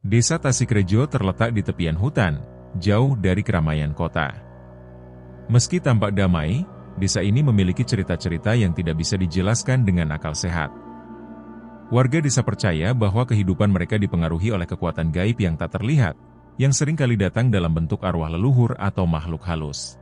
Desa Tasikrejo terletak di tepian hutan, jauh dari keramaian kota. Meski tampak damai, desa ini memiliki cerita-cerita yang tidak bisa dijelaskan dengan akal sehat. Warga desa percaya bahwa kehidupan mereka dipengaruhi oleh kekuatan gaib yang tak terlihat, yang sering kali datang dalam bentuk arwah leluhur atau makhluk halus.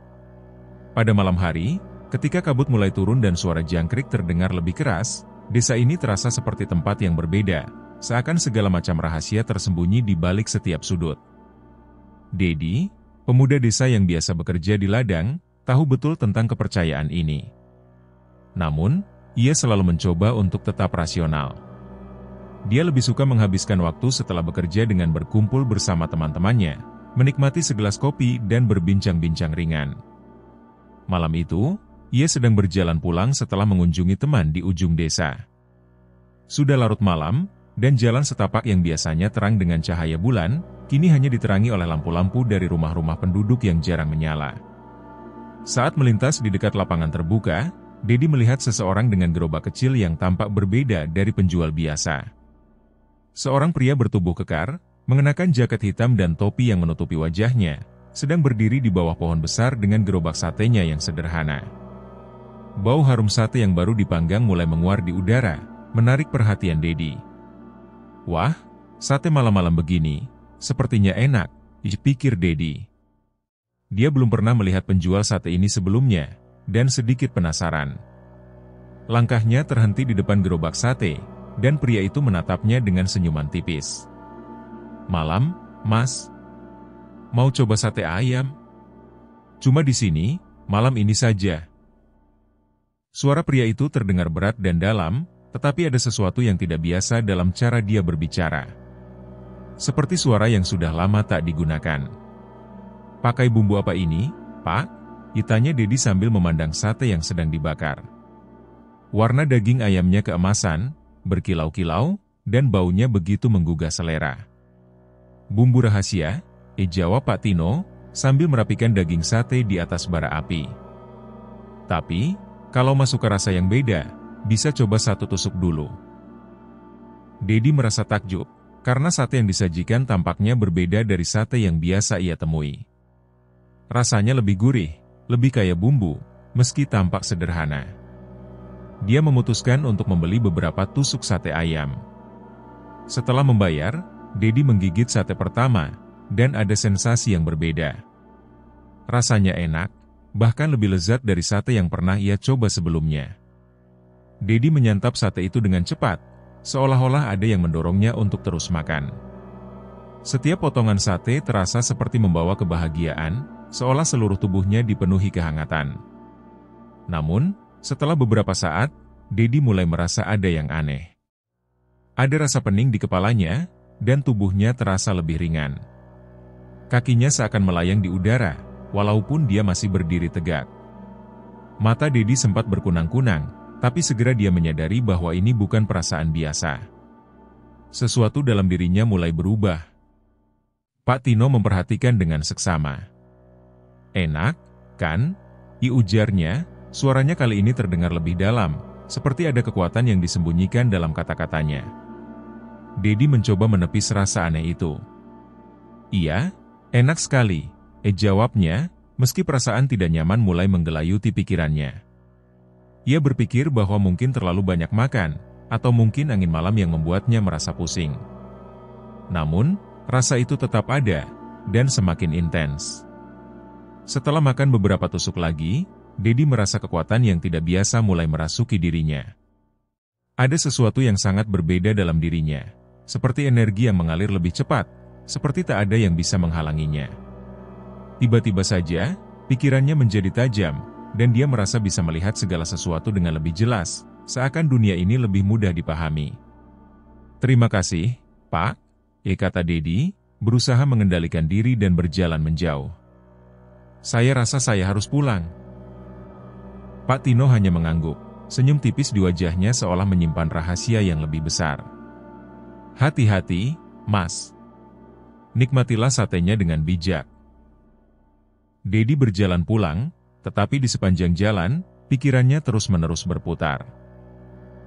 Pada malam hari, ketika kabut mulai turun dan suara jangkrik terdengar lebih keras, desa ini terasa seperti tempat yang berbeda, seakan segala macam rahasia tersembunyi di balik setiap sudut. Dedi, pemuda desa yang biasa bekerja di ladang, tahu betul tentang kepercayaan ini. Namun, ia selalu mencoba untuk tetap rasional. Dia lebih suka menghabiskan waktu setelah bekerja dengan berkumpul bersama teman-temannya, menikmati segelas kopi dan berbincang-bincang ringan. Malam itu, ia sedang berjalan pulang setelah mengunjungi teman di ujung desa. Sudah larut malam, dan jalan setapak yang biasanya terang dengan cahaya bulan, kini hanya diterangi oleh lampu-lampu dari rumah-rumah penduduk yang jarang menyala. Saat melintas di dekat lapangan terbuka, Dedi melihat seseorang dengan gerobak kecil yang tampak berbeda dari penjual biasa. Seorang pria bertubuh kekar, mengenakan jaket hitam dan topi yang menutupi wajahnya, sedang berdiri di bawah pohon besar dengan gerobak satenya yang sederhana. Bau harum sate yang baru dipanggang mulai menguar di udara, menarik perhatian Dedi. Wah, sate malam-malam begini, sepertinya enak, pikir Dedi. Dia belum pernah melihat penjual sate ini sebelumnya, dan sedikit penasaran. Langkahnya terhenti di depan gerobak sate, dan pria itu menatapnya dengan senyuman tipis. Malam, Mas. Mau coba sate ayam? Cuma di sini, malam ini saja. Suara pria itu terdengar berat dan dalam, tetapi ada sesuatu yang tidak biasa dalam cara dia berbicara. Seperti suara yang sudah lama tak digunakan. Pakai bumbu apa ini, Pak? Tanya Dedi sambil memandang sate yang sedang dibakar. Warna daging ayamnya keemasan, berkilau-kilau, dan baunya begitu menggugah selera. Bumbu rahasia, jawab Pak Tino, sambil merapikan daging sate di atas bara api. Tapi, kalau masuk ke rasa yang beda, bisa coba satu tusuk dulu. Dedi merasa takjub, karena sate yang disajikan tampaknya berbeda dari sate yang biasa ia temui. Rasanya lebih gurih, lebih kaya bumbu, meski tampak sederhana. Dia memutuskan untuk membeli beberapa tusuk sate ayam. Setelah membayar, Dedi menggigit sate pertama, dan ada sensasi yang berbeda. Rasanya enak, bahkan lebih lezat dari sate yang pernah ia coba sebelumnya. Dedi menyantap sate itu dengan cepat, seolah-olah ada yang mendorongnya untuk terus makan. Setiap potongan sate terasa seperti membawa kebahagiaan, seolah seluruh tubuhnya dipenuhi kehangatan. Namun, setelah beberapa saat, Dedi mulai merasa ada yang aneh. Ada rasa pening di kepalanya, dan tubuhnya terasa lebih ringan. Kakinya seakan melayang di udara, walaupun dia masih berdiri tegak. Mata Dedi sempat berkunang-kunang, tapi segera dia menyadari bahwa ini bukan perasaan biasa. Sesuatu dalam dirinya mulai berubah. Pak Tino memperhatikan dengan seksama. Enak, kan? Ujarnya, suaranya kali ini terdengar lebih dalam, seperti ada kekuatan yang disembunyikan dalam kata-katanya. Dedi mencoba menepis rasa aneh itu. Iya, enak sekali, jawabnya, meski perasaan tidak nyaman mulai menggelayuti pikirannya. Ia berpikir bahwa mungkin terlalu banyak makan, atau mungkin angin malam yang membuatnya merasa pusing. Namun, rasa itu tetap ada, dan semakin intens. Setelah makan beberapa tusuk lagi, Dedi merasa kekuatan yang tidak biasa mulai merasuki dirinya. Ada sesuatu yang sangat berbeda dalam dirinya, seperti energi yang mengalir lebih cepat, seperti tak ada yang bisa menghalanginya. Tiba-tiba saja, pikirannya menjadi tajam, dan dia merasa bisa melihat segala sesuatu dengan lebih jelas, seakan dunia ini lebih mudah dipahami. Terima kasih, Pak, kata Dedi, berusaha mengendalikan diri dan berjalan menjauh. Saya rasa saya harus pulang. Pak Tino hanya mengangguk, senyum tipis di wajahnya seolah menyimpan rahasia yang lebih besar. Hati-hati, Mas. Nikmatilah satenya dengan bijak. Dedi berjalan pulang, tetapi di sepanjang jalan, pikirannya terus-menerus berputar.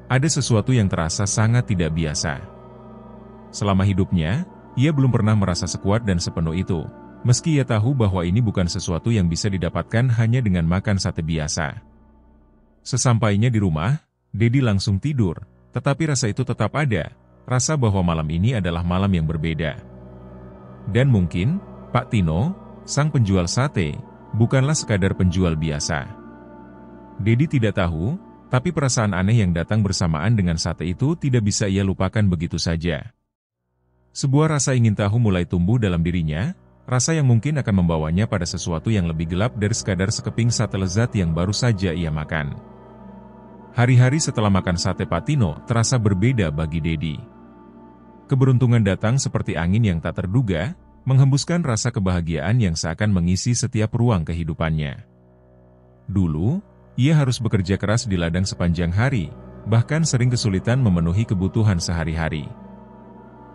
Ada sesuatu yang terasa sangat tidak biasa. Selama hidupnya, ia belum pernah merasa sekuat dan sepenuh itu, meski ia tahu bahwa ini bukan sesuatu yang bisa didapatkan hanya dengan makan sate biasa. Sesampainya di rumah, Dedi langsung tidur, tetapi rasa itu tetap ada, rasa bahwa malam ini adalah malam yang berbeda. Dan mungkin, Pak Tino, sang penjual sate, bukanlah sekadar penjual biasa. Dedi tidak tahu, tapi perasaan aneh yang datang bersamaan dengan sate itu tidak bisa ia lupakan begitu saja. Sebuah rasa ingin tahu mulai tumbuh dalam dirinya, rasa yang mungkin akan membawanya pada sesuatu yang lebih gelap dari sekadar sekeping sate lezat yang baru saja ia makan. Hari-hari setelah makan sate Pak Tino terasa berbeda bagi Dedi. Keberuntungan datang seperti angin yang tak terduga, menghembuskan rasa kebahagiaan yang seakan mengisi setiap ruang kehidupannya. Dulu, ia harus bekerja keras di ladang sepanjang hari, bahkan sering kesulitan memenuhi kebutuhan sehari-hari.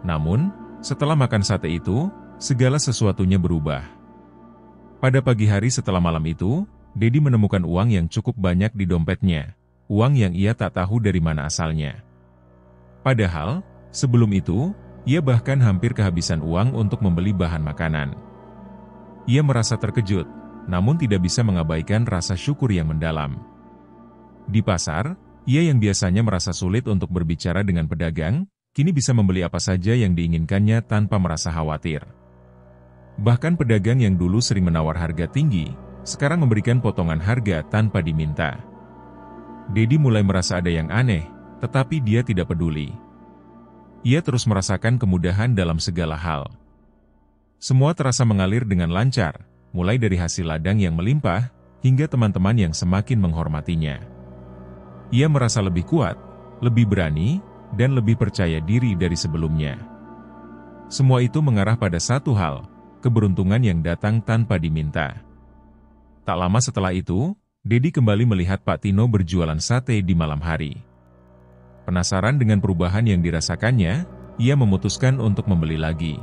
Namun, setelah makan sate itu, segala sesuatunya berubah. Pada pagi hari setelah malam itu, Dedi menemukan uang yang cukup banyak di dompetnya, uang yang ia tak tahu dari mana asalnya. Padahal, sebelum itu, ia bahkan hampir kehabisan uang untuk membeli bahan makanan. Ia merasa terkejut, namun tidak bisa mengabaikan rasa syukur yang mendalam. Di pasar, ia yang biasanya merasa sulit untuk berbicara dengan pedagang, kini bisa membeli apa saja yang diinginkannya tanpa merasa khawatir. Bahkan pedagang yang dulu sering menawar harga tinggi, sekarang memberikan potongan harga tanpa diminta. Dedi mulai merasa ada yang aneh, tetapi dia tidak peduli. Ia terus merasakan kemudahan dalam segala hal. Semua terasa mengalir dengan lancar, mulai dari hasil ladang yang melimpah, hingga teman-teman yang semakin menghormatinya. Ia merasa lebih kuat, lebih berani, dan lebih percaya diri dari sebelumnya. Semua itu mengarah pada satu hal, keberuntungan yang datang tanpa diminta. Tak lama setelah itu, Dedi kembali melihat Pak Tino berjualan sate di malam hari. Penasaran dengan perubahan yang dirasakannya, ia memutuskan untuk membeli lagi.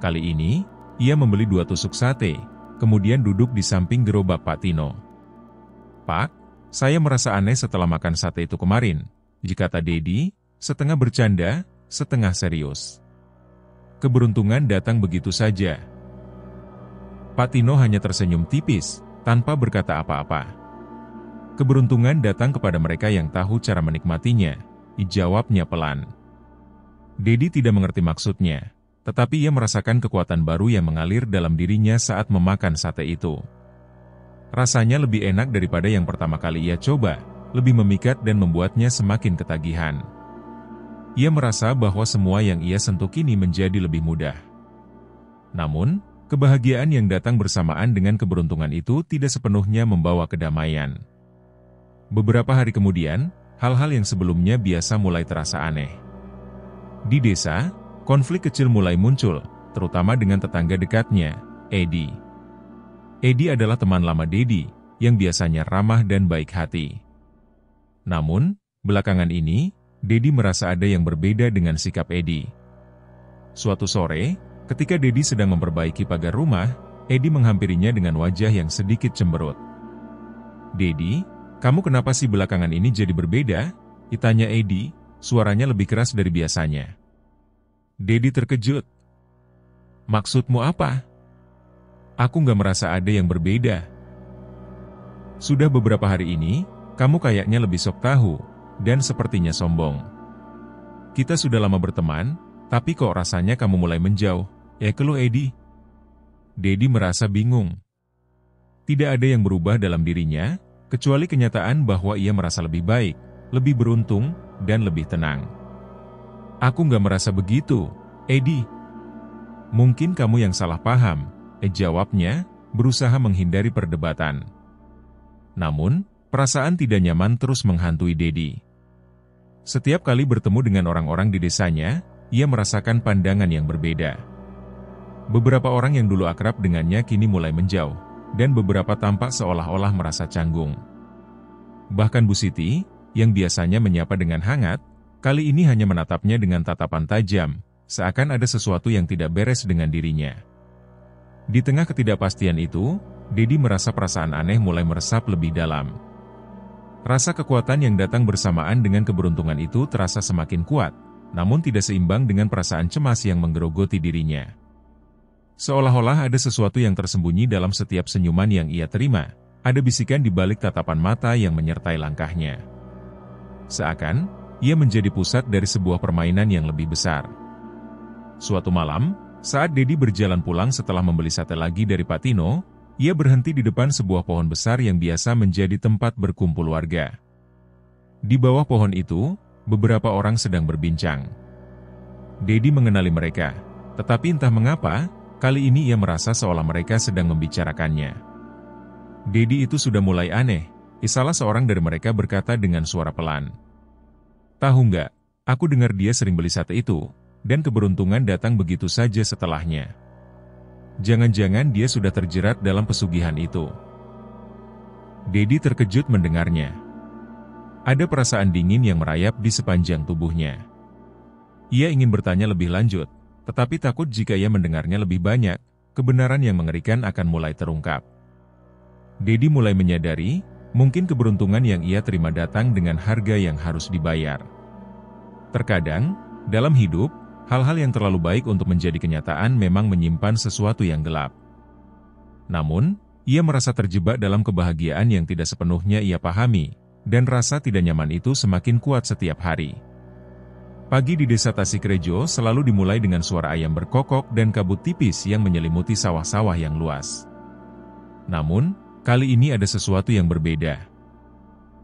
Kali ini, ia membeli 2 tusuk sate, kemudian duduk di samping gerobak Pak Tino. "Pak, saya merasa aneh setelah makan sate itu kemarin," kata Dedi, setengah bercanda, setengah serius. Keberuntungan datang begitu saja. Pak Tino hanya tersenyum tipis, tanpa berkata apa-apa. Keberuntungan datang kepada mereka yang tahu cara menikmatinya, jawabnya pelan. Dedi tidak mengerti maksudnya, tetapi ia merasakan kekuatan baru yang mengalir dalam dirinya saat memakan sate itu. Rasanya lebih enak daripada yang pertama kali ia coba, lebih memikat dan membuatnya semakin ketagihan. Ia merasa bahwa semua yang ia sentuh kini menjadi lebih mudah. Namun, kebahagiaan yang datang bersamaan dengan keberuntungan itu tidak sepenuhnya membawa kedamaian. Beberapa hari kemudian, hal-hal yang sebelumnya biasa mulai terasa aneh. Di desa, konflik kecil mulai muncul, terutama dengan tetangga dekatnya, Edi. Edi adalah teman lama Dedi, yang biasanya ramah dan baik hati. Namun, belakangan ini, Dedi merasa ada yang berbeda dengan sikap Edi. Suatu sore, ketika Dedi sedang memperbaiki pagar rumah, Edi menghampirinya dengan wajah yang sedikit cemberut. "Dedi, kamu kenapa sih belakangan ini jadi berbeda?" tanya Edi, suaranya lebih keras dari biasanya. Dedi terkejut. "Maksudmu apa?" "Aku nggak merasa ada yang berbeda. Sudah beberapa hari ini, kamu kayaknya lebih sok tahu, dan sepertinya sombong. Kita sudah lama berteman, tapi kok rasanya kamu mulai menjauh, keluh Edi?" Dedi merasa bingung. Tidak ada yang berubah dalam dirinya, kecuali kenyataan bahwa ia merasa lebih baik, lebih beruntung, dan lebih tenang. "Aku nggak merasa begitu, Edi." "Mungkin kamu yang salah paham," jawabnya, berusaha menghindari perdebatan. Namun, perasaan tidak nyaman terus menghantui Dedi. Setiap kali bertemu dengan orang-orang di desanya, ia merasakan pandangan yang berbeda. Beberapa orang yang dulu akrab dengannya kini mulai menjauh, dan beberapa tampak seolah-olah merasa canggung. Bahkan Bu Siti, yang biasanya menyapa dengan hangat, kali ini hanya menatapnya dengan tatapan tajam, seakan ada sesuatu yang tidak beres dengan dirinya. Di tengah ketidakpastian itu, Dedi merasa perasaan aneh mulai meresap lebih dalam. Rasa kekuatan yang datang bersamaan dengan keberuntungan itu terasa semakin kuat, namun tidak seimbang dengan perasaan cemas yang menggerogoti dirinya. Seolah-olah ada sesuatu yang tersembunyi dalam setiap senyuman yang ia terima, ada bisikan di balik tatapan mata yang menyertai langkahnya. Seakan, ia menjadi pusat dari sebuah permainan yang lebih besar. Suatu malam, saat Dedi berjalan pulang setelah membeli sate lagi dari Pak Tino, ia berhenti di depan sebuah pohon besar yang biasa menjadi tempat berkumpul warga. Di bawah pohon itu, beberapa orang sedang berbincang. Dedi mengenali mereka, tetapi entah mengapa, kali ini ia merasa seolah mereka sedang membicarakannya. Dedi itu sudah mulai aneh, salah seorang dari mereka berkata dengan suara pelan. Tahu nggak, aku dengar dia sering beli sate itu, dan keberuntungan datang begitu saja setelahnya. Jangan-jangan dia sudah terjerat dalam pesugihan itu. Dedi terkejut mendengarnya. Ada perasaan dingin yang merayap di sepanjang tubuhnya. Ia ingin bertanya lebih lanjut, tetapi takut jika ia mendengarnya lebih banyak, kebenaran yang mengerikan akan mulai terungkap. Dedi mulai menyadari, mungkin keberuntungan yang ia terima datang dengan harga yang harus dibayar. Terkadang, dalam hidup, hal-hal yang terlalu baik untuk menjadi kenyataan memang menyimpan sesuatu yang gelap. Namun, ia merasa terjebak dalam kebahagiaan yang tidak sepenuhnya ia pahami, dan rasa tidak nyaman itu semakin kuat setiap hari. Pagi di desa Tasikrejo selalu dimulai dengan suara ayam berkokok dan kabut tipis yang menyelimuti sawah-sawah yang luas. Namun, kali ini ada sesuatu yang berbeda.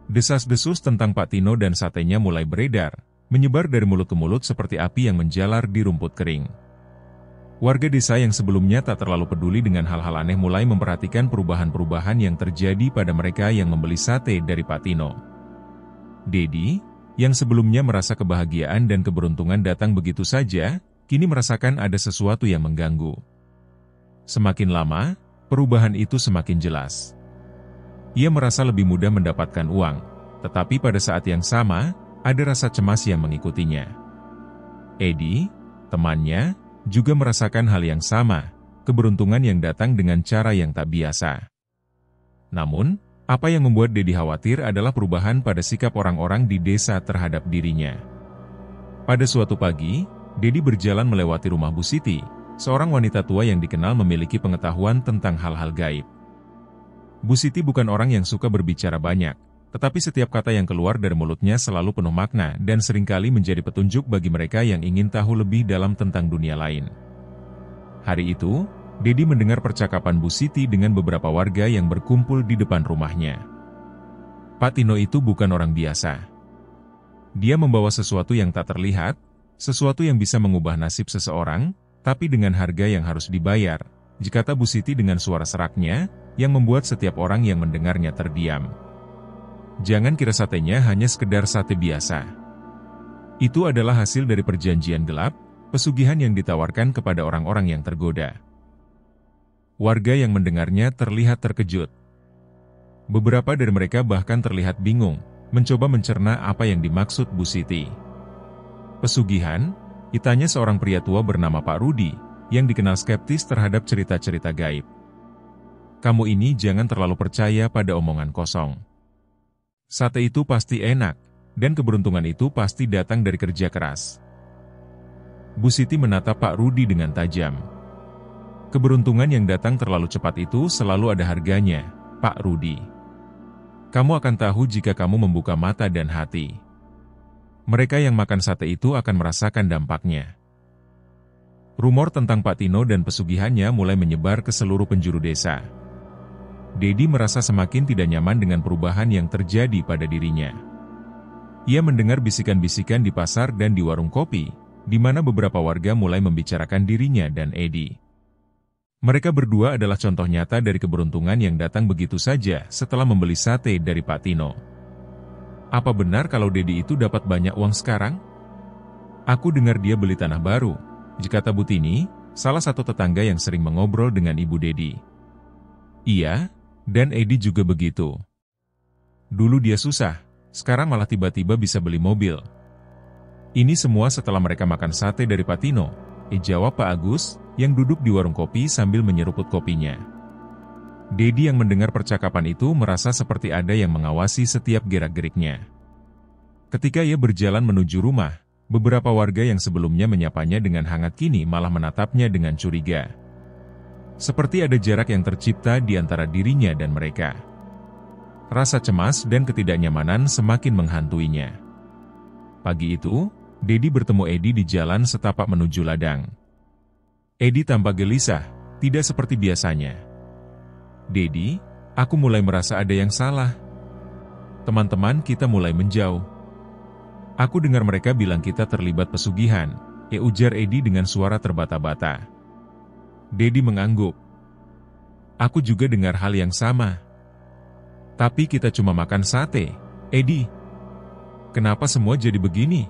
Desas-desus tentang Pak Tino dan satenya mulai beredar, menyebar dari mulut ke mulut seperti api yang menjalar di rumput kering. Warga desa yang sebelumnya tak terlalu peduli dengan hal-hal aneh mulai memperhatikan perubahan-perubahan yang terjadi pada mereka yang membeli sate dari Pak Tino. Dedi, yang sebelumnya merasa kebahagiaan dan keberuntungan datang begitu saja, kini merasakan ada sesuatu yang mengganggu. Semakin lama, perubahan itu semakin jelas. Ia merasa lebih mudah mendapatkan uang, tetapi pada saat yang sama, ada rasa cemas yang mengikutinya. Edi, temannya, juga merasakan hal yang sama, keberuntungan yang datang dengan cara yang tak biasa. Namun, apa yang membuat Dedi khawatir adalah perubahan pada sikap orang-orang di desa terhadap dirinya. Pada suatu pagi, Dedi berjalan melewati rumah Bu Siti, seorang wanita tua yang dikenal memiliki pengetahuan tentang hal-hal gaib. Bu Siti bukan orang yang suka berbicara banyak, tetapi setiap kata yang keluar dari mulutnya selalu penuh makna dan seringkali menjadi petunjuk bagi mereka yang ingin tahu lebih dalam tentang dunia lain. Hari itu, Dedi mendengar percakapan Bu Siti dengan beberapa warga yang berkumpul di depan rumahnya. Pak Tino itu bukan orang biasa. Dia membawa sesuatu yang tak terlihat, sesuatu yang bisa mengubah nasib seseorang, tapi dengan harga yang harus dibayar, kata Bu Siti dengan suara seraknya, yang membuat setiap orang yang mendengarnya terdiam. Jangan kira satenya hanya sekedar sate biasa. Itu adalah hasil dari perjanjian gelap, pesugihan yang ditawarkan kepada orang-orang yang tergoda. Warga yang mendengarnya terlihat terkejut. Beberapa dari mereka bahkan terlihat bingung, mencoba mencerna apa yang dimaksud Bu Siti. Pesugihan, tanya seorang pria tua bernama Pak Rudi, yang dikenal skeptis terhadap cerita-cerita gaib. Kamu ini jangan terlalu percaya pada omongan kosong. Sate itu pasti enak, dan keberuntungan itu pasti datang dari kerja keras. Bu Siti menatap Pak Rudi dengan tajam. Keberuntungan yang datang terlalu cepat itu selalu ada harganya, Pak Rudi. Kamu akan tahu jika kamu membuka mata dan hati. Mereka yang makan sate itu akan merasakan dampaknya. Rumor tentang Pak Tino dan pesugihannya mulai menyebar ke seluruh penjuru desa. Dedi merasa semakin tidak nyaman dengan perubahan yang terjadi pada dirinya. Ia mendengar bisikan-bisikan di pasar dan di warung kopi, di mana beberapa warga mulai membicarakan dirinya dan Edi. Mereka berdua adalah contoh nyata dari keberuntungan yang datang begitu saja setelah membeli sate dari Pak Tino. Apa benar kalau Dedi itu dapat banyak uang sekarang? Aku dengar dia beli tanah baru, kata Bu Tini, salah satu tetangga yang sering mengobrol dengan Ibu Dedi. Iya, dan Edi juga begitu. Dulu dia susah, sekarang malah tiba-tiba bisa beli mobil. Ini semua setelah mereka makan sate dari Pak Tino, jawab Pak Agus, yang duduk di warung kopi sambil menyeruput kopinya. Dedi yang mendengar percakapan itu merasa seperti ada yang mengawasi setiap gerak-geriknya. Ketika ia berjalan menuju rumah, Beberapa warga yang sebelumnya menyapanya dengan hangat kini malah menatapnya dengan curiga. Seperti ada jarak yang tercipta di antara dirinya dan mereka. Rasa cemas dan ketidaknyamanan semakin menghantuinya. Pagi itu, Dedi bertemu Edi di jalan setapak menuju ladang. Edi tampak gelisah, tidak seperti biasanya. "Dedi, aku mulai merasa ada yang salah. Teman-teman kita mulai menjauh. Aku dengar mereka bilang kita terlibat pesugihan," ujar Edi dengan suara terbata-bata. Dedi mengangguk. "Aku juga dengar hal yang sama. Tapi kita cuma makan sate, Edi. Kenapa semua jadi begini?"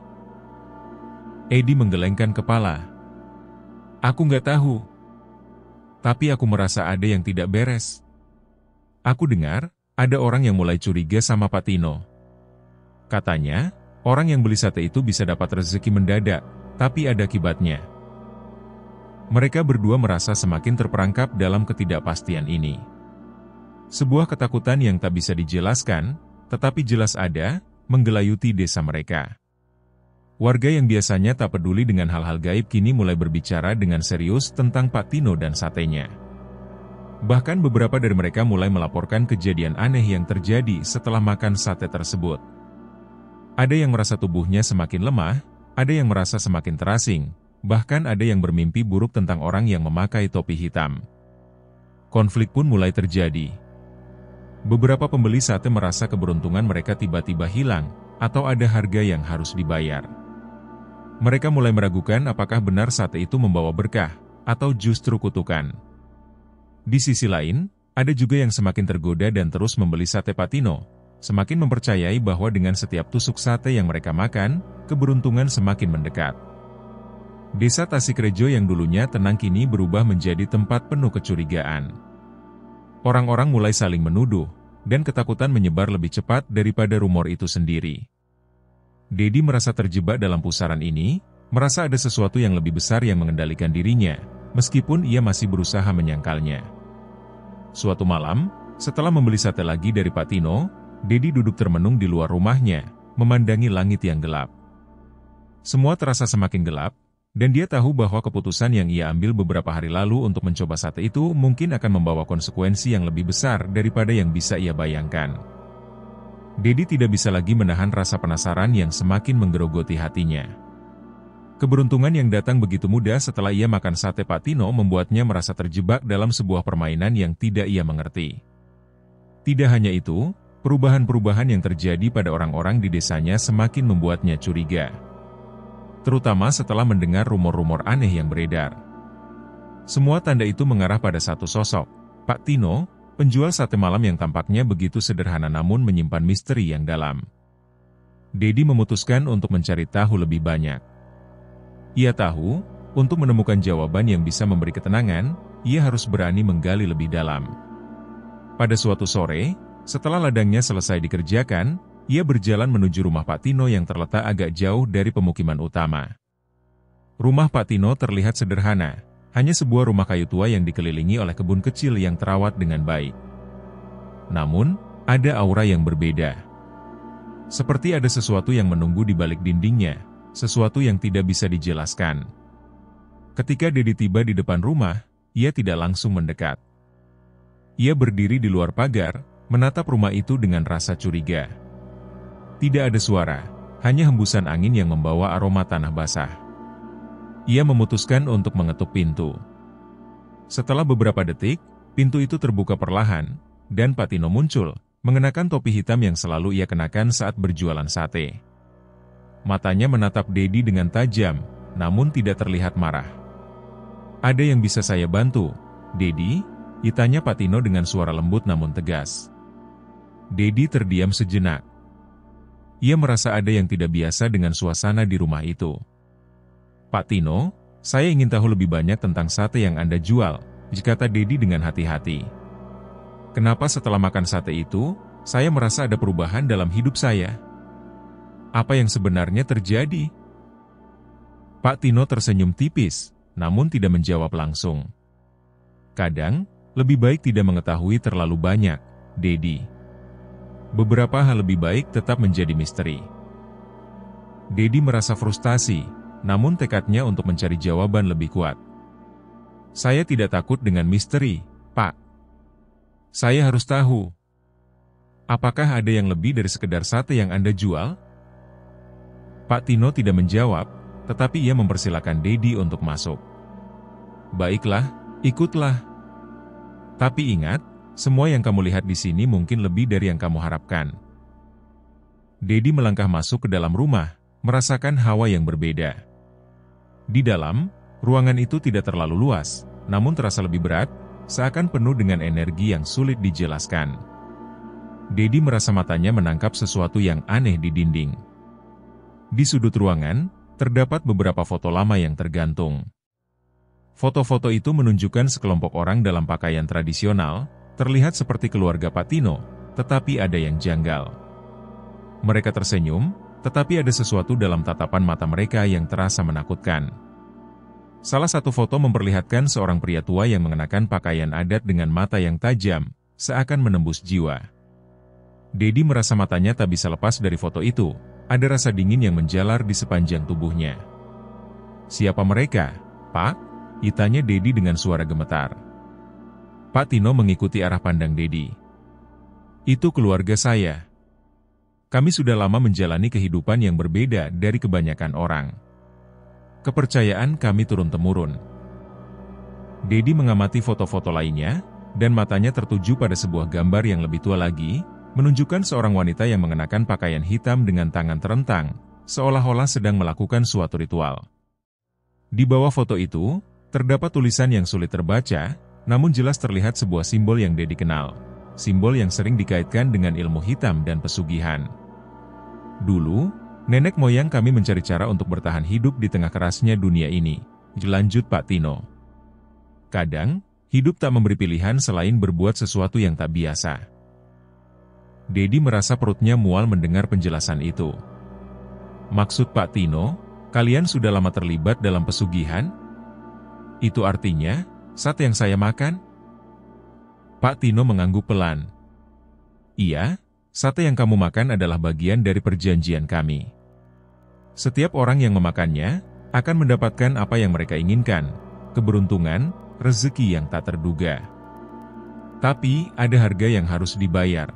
Edi menggelengkan kepala. "Aku nggak tahu. Tapi aku merasa ada yang tidak beres. Aku dengar, ada orang yang mulai curiga sama Pak Tino. Katanya, orang yang beli sate itu bisa dapat rezeki mendadak, tapi ada akibatnya." Mereka berdua merasa semakin terperangkap dalam ketidakpastian ini. Sebuah ketakutan yang tak bisa dijelaskan, tetapi jelas ada, menggelayuti desa mereka. Warga yang biasanya tak peduli dengan hal-hal gaib kini mulai berbicara dengan serius tentang Pak Tino dan satenya. Bahkan beberapa dari mereka mulai melaporkan kejadian aneh yang terjadi setelah makan sate tersebut. Ada yang merasa tubuhnya semakin lemah, ada yang merasa semakin terasing, bahkan ada yang bermimpi buruk tentang orang yang memakai topi hitam. Konflik pun mulai terjadi. Beberapa pembeli sate merasa keberuntungan mereka tiba-tiba hilang, atau ada harga yang harus dibayar. Mereka mulai meragukan apakah benar sate itu membawa berkah, atau justru kutukan. Di sisi lain, ada juga yang semakin tergoda dan terus membeli sate Pak Tino, semakin mempercayai bahwa dengan setiap tusuk sate yang mereka makan, keberuntungan semakin mendekat. Desa Tasikrejo yang dulunya tenang kini berubah menjadi tempat penuh kecurigaan. Orang-orang mulai saling menuduh, dan ketakutan menyebar lebih cepat daripada rumor itu sendiri. Dedi merasa terjebak dalam pusaran ini, merasa ada sesuatu yang lebih besar yang mengendalikan dirinya, meskipun ia masih berusaha menyangkalnya. Suatu malam, setelah membeli sate lagi dari Pak Tino, Dedi duduk termenung di luar rumahnya, memandangi langit yang gelap. Semua terasa semakin gelap, dan dia tahu bahwa keputusan yang ia ambil beberapa hari lalu untuk mencoba sate itu mungkin akan membawa konsekuensi yang lebih besar daripada yang bisa ia bayangkan. Dedi tidak bisa lagi menahan rasa penasaran yang semakin menggerogoti hatinya. Keberuntungan yang datang begitu mudah setelah ia makan sate Pak Tino membuatnya merasa terjebak dalam sebuah permainan yang tidak ia mengerti. Tidak hanya itu, perubahan-perubahan yang terjadi pada orang-orang di desanya semakin membuatnya curiga. Terutama setelah mendengar rumor-rumor aneh yang beredar. Semua tanda itu mengarah pada satu sosok, Pak Tino, penjual sate malam yang tampaknya begitu sederhana namun menyimpan misteri yang dalam. Dedi memutuskan untuk mencari tahu lebih banyak. Ia tahu, untuk menemukan jawaban yang bisa memberi ketenangan, ia harus berani menggali lebih dalam. Pada suatu sore, setelah ladangnya selesai dikerjakan, ia berjalan menuju rumah Pak Tino yang terletak agak jauh dari pemukiman utama. Rumah Pak Tino terlihat sederhana, hanya sebuah rumah kayu tua yang dikelilingi oleh kebun kecil yang terawat dengan baik. Namun, ada aura yang berbeda. Seperti ada sesuatu yang menunggu di balik dindingnya, sesuatu yang tidak bisa dijelaskan. Ketika Dedi tiba di depan rumah, ia tidak langsung mendekat. Ia berdiri di luar pagar, menatap rumah itu dengan rasa curiga. Tidak ada suara, hanya hembusan angin yang membawa aroma tanah basah. Ia memutuskan untuk mengetuk pintu. Setelah beberapa detik, pintu itu terbuka perlahan, dan Pak Tino muncul, mengenakan topi hitam yang selalu ia kenakan saat berjualan sate. Matanya menatap Dedi dengan tajam, namun tidak terlihat marah. "Ada yang bisa saya bantu, Dedi?" tanya Pak Tino dengan suara lembut namun tegas. Dedi terdiam sejenak. Ia merasa ada yang tidak biasa dengan suasana di rumah itu. "Pak Tino, saya ingin tahu lebih banyak tentang sate yang Anda jual," kata Dedi dengan hati-hati. "Kenapa setelah makan sate itu, saya merasa ada perubahan dalam hidup saya? Apa yang sebenarnya terjadi?" Pak Tino tersenyum tipis, namun tidak menjawab langsung. "Kadang, lebih baik tidak mengetahui terlalu banyak, Dedi. Beberapa hal lebih baik tetap menjadi misteri." Dedi merasa frustasi, namun tekadnya untuk mencari jawaban lebih kuat. Saya tidak takut dengan misteri, Pak. Saya harus tahu. Apakah ada yang lebih dari sekedar sate yang Anda jual? Pak Tino tidak menjawab, tetapi ia mempersilakan Dedi untuk masuk. Baiklah, ikutlah. Tapi ingat, semua yang kamu lihat di sini mungkin lebih dari yang kamu harapkan. Dedi melangkah masuk ke dalam rumah, merasakan hawa yang berbeda. Di dalam, ruangan itu tidak terlalu luas, namun terasa lebih berat, seakan penuh dengan energi yang sulit dijelaskan. Dedi merasa matanya menangkap sesuatu yang aneh di dinding. Di sudut ruangan, terdapat beberapa foto lama yang tergantung. Foto-foto itu menunjukkan sekelompok orang dalam pakaian tradisional, terlihat seperti keluarga Pak Tino, tetapi ada yang janggal. Mereka tersenyum, tetapi ada sesuatu dalam tatapan mata mereka yang terasa menakutkan. Salah satu foto memperlihatkan seorang pria tua yang mengenakan pakaian adat dengan mata yang tajam, seakan menembus jiwa. Dedi merasa matanya tak bisa lepas dari foto itu, ada rasa dingin yang menjalar di sepanjang tubuhnya. Siapa mereka, Pak? Tanya Dedi dengan suara gemetar. Pak Tino mengikuti arah pandang Dedi. Itu keluarga saya. Kami sudah lama menjalani kehidupan yang berbeda dari kebanyakan orang. Kepercayaan kami turun-temurun. Dedi mengamati foto-foto lainnya, dan matanya tertuju pada sebuah gambar yang lebih tua lagi, menunjukkan seorang wanita yang mengenakan pakaian hitam dengan tangan terentang, seolah-olah sedang melakukan suatu ritual. Di bawah foto itu, terdapat tulisan yang sulit terbaca, namun jelas terlihat sebuah simbol yang Dedi kenal. Simbol yang sering dikaitkan dengan ilmu hitam dan pesugihan. Dulu, nenek moyang kami mencari cara untuk bertahan hidup di tengah kerasnya dunia ini, lanjut Pak Tino. Kadang, hidup tak memberi pilihan selain berbuat sesuatu yang tak biasa. Dedi merasa perutnya mual mendengar penjelasan itu. Maksud Pak Tino, kalian sudah lama terlibat dalam pesugihan? Itu artinya, sate yang saya makan? Pak Tino mengangguk pelan. Iya, sate yang kamu makan adalah bagian dari perjanjian kami. Setiap orang yang memakannya, akan mendapatkan apa yang mereka inginkan, keberuntungan, rezeki yang tak terduga. Tapi, ada harga yang harus dibayar.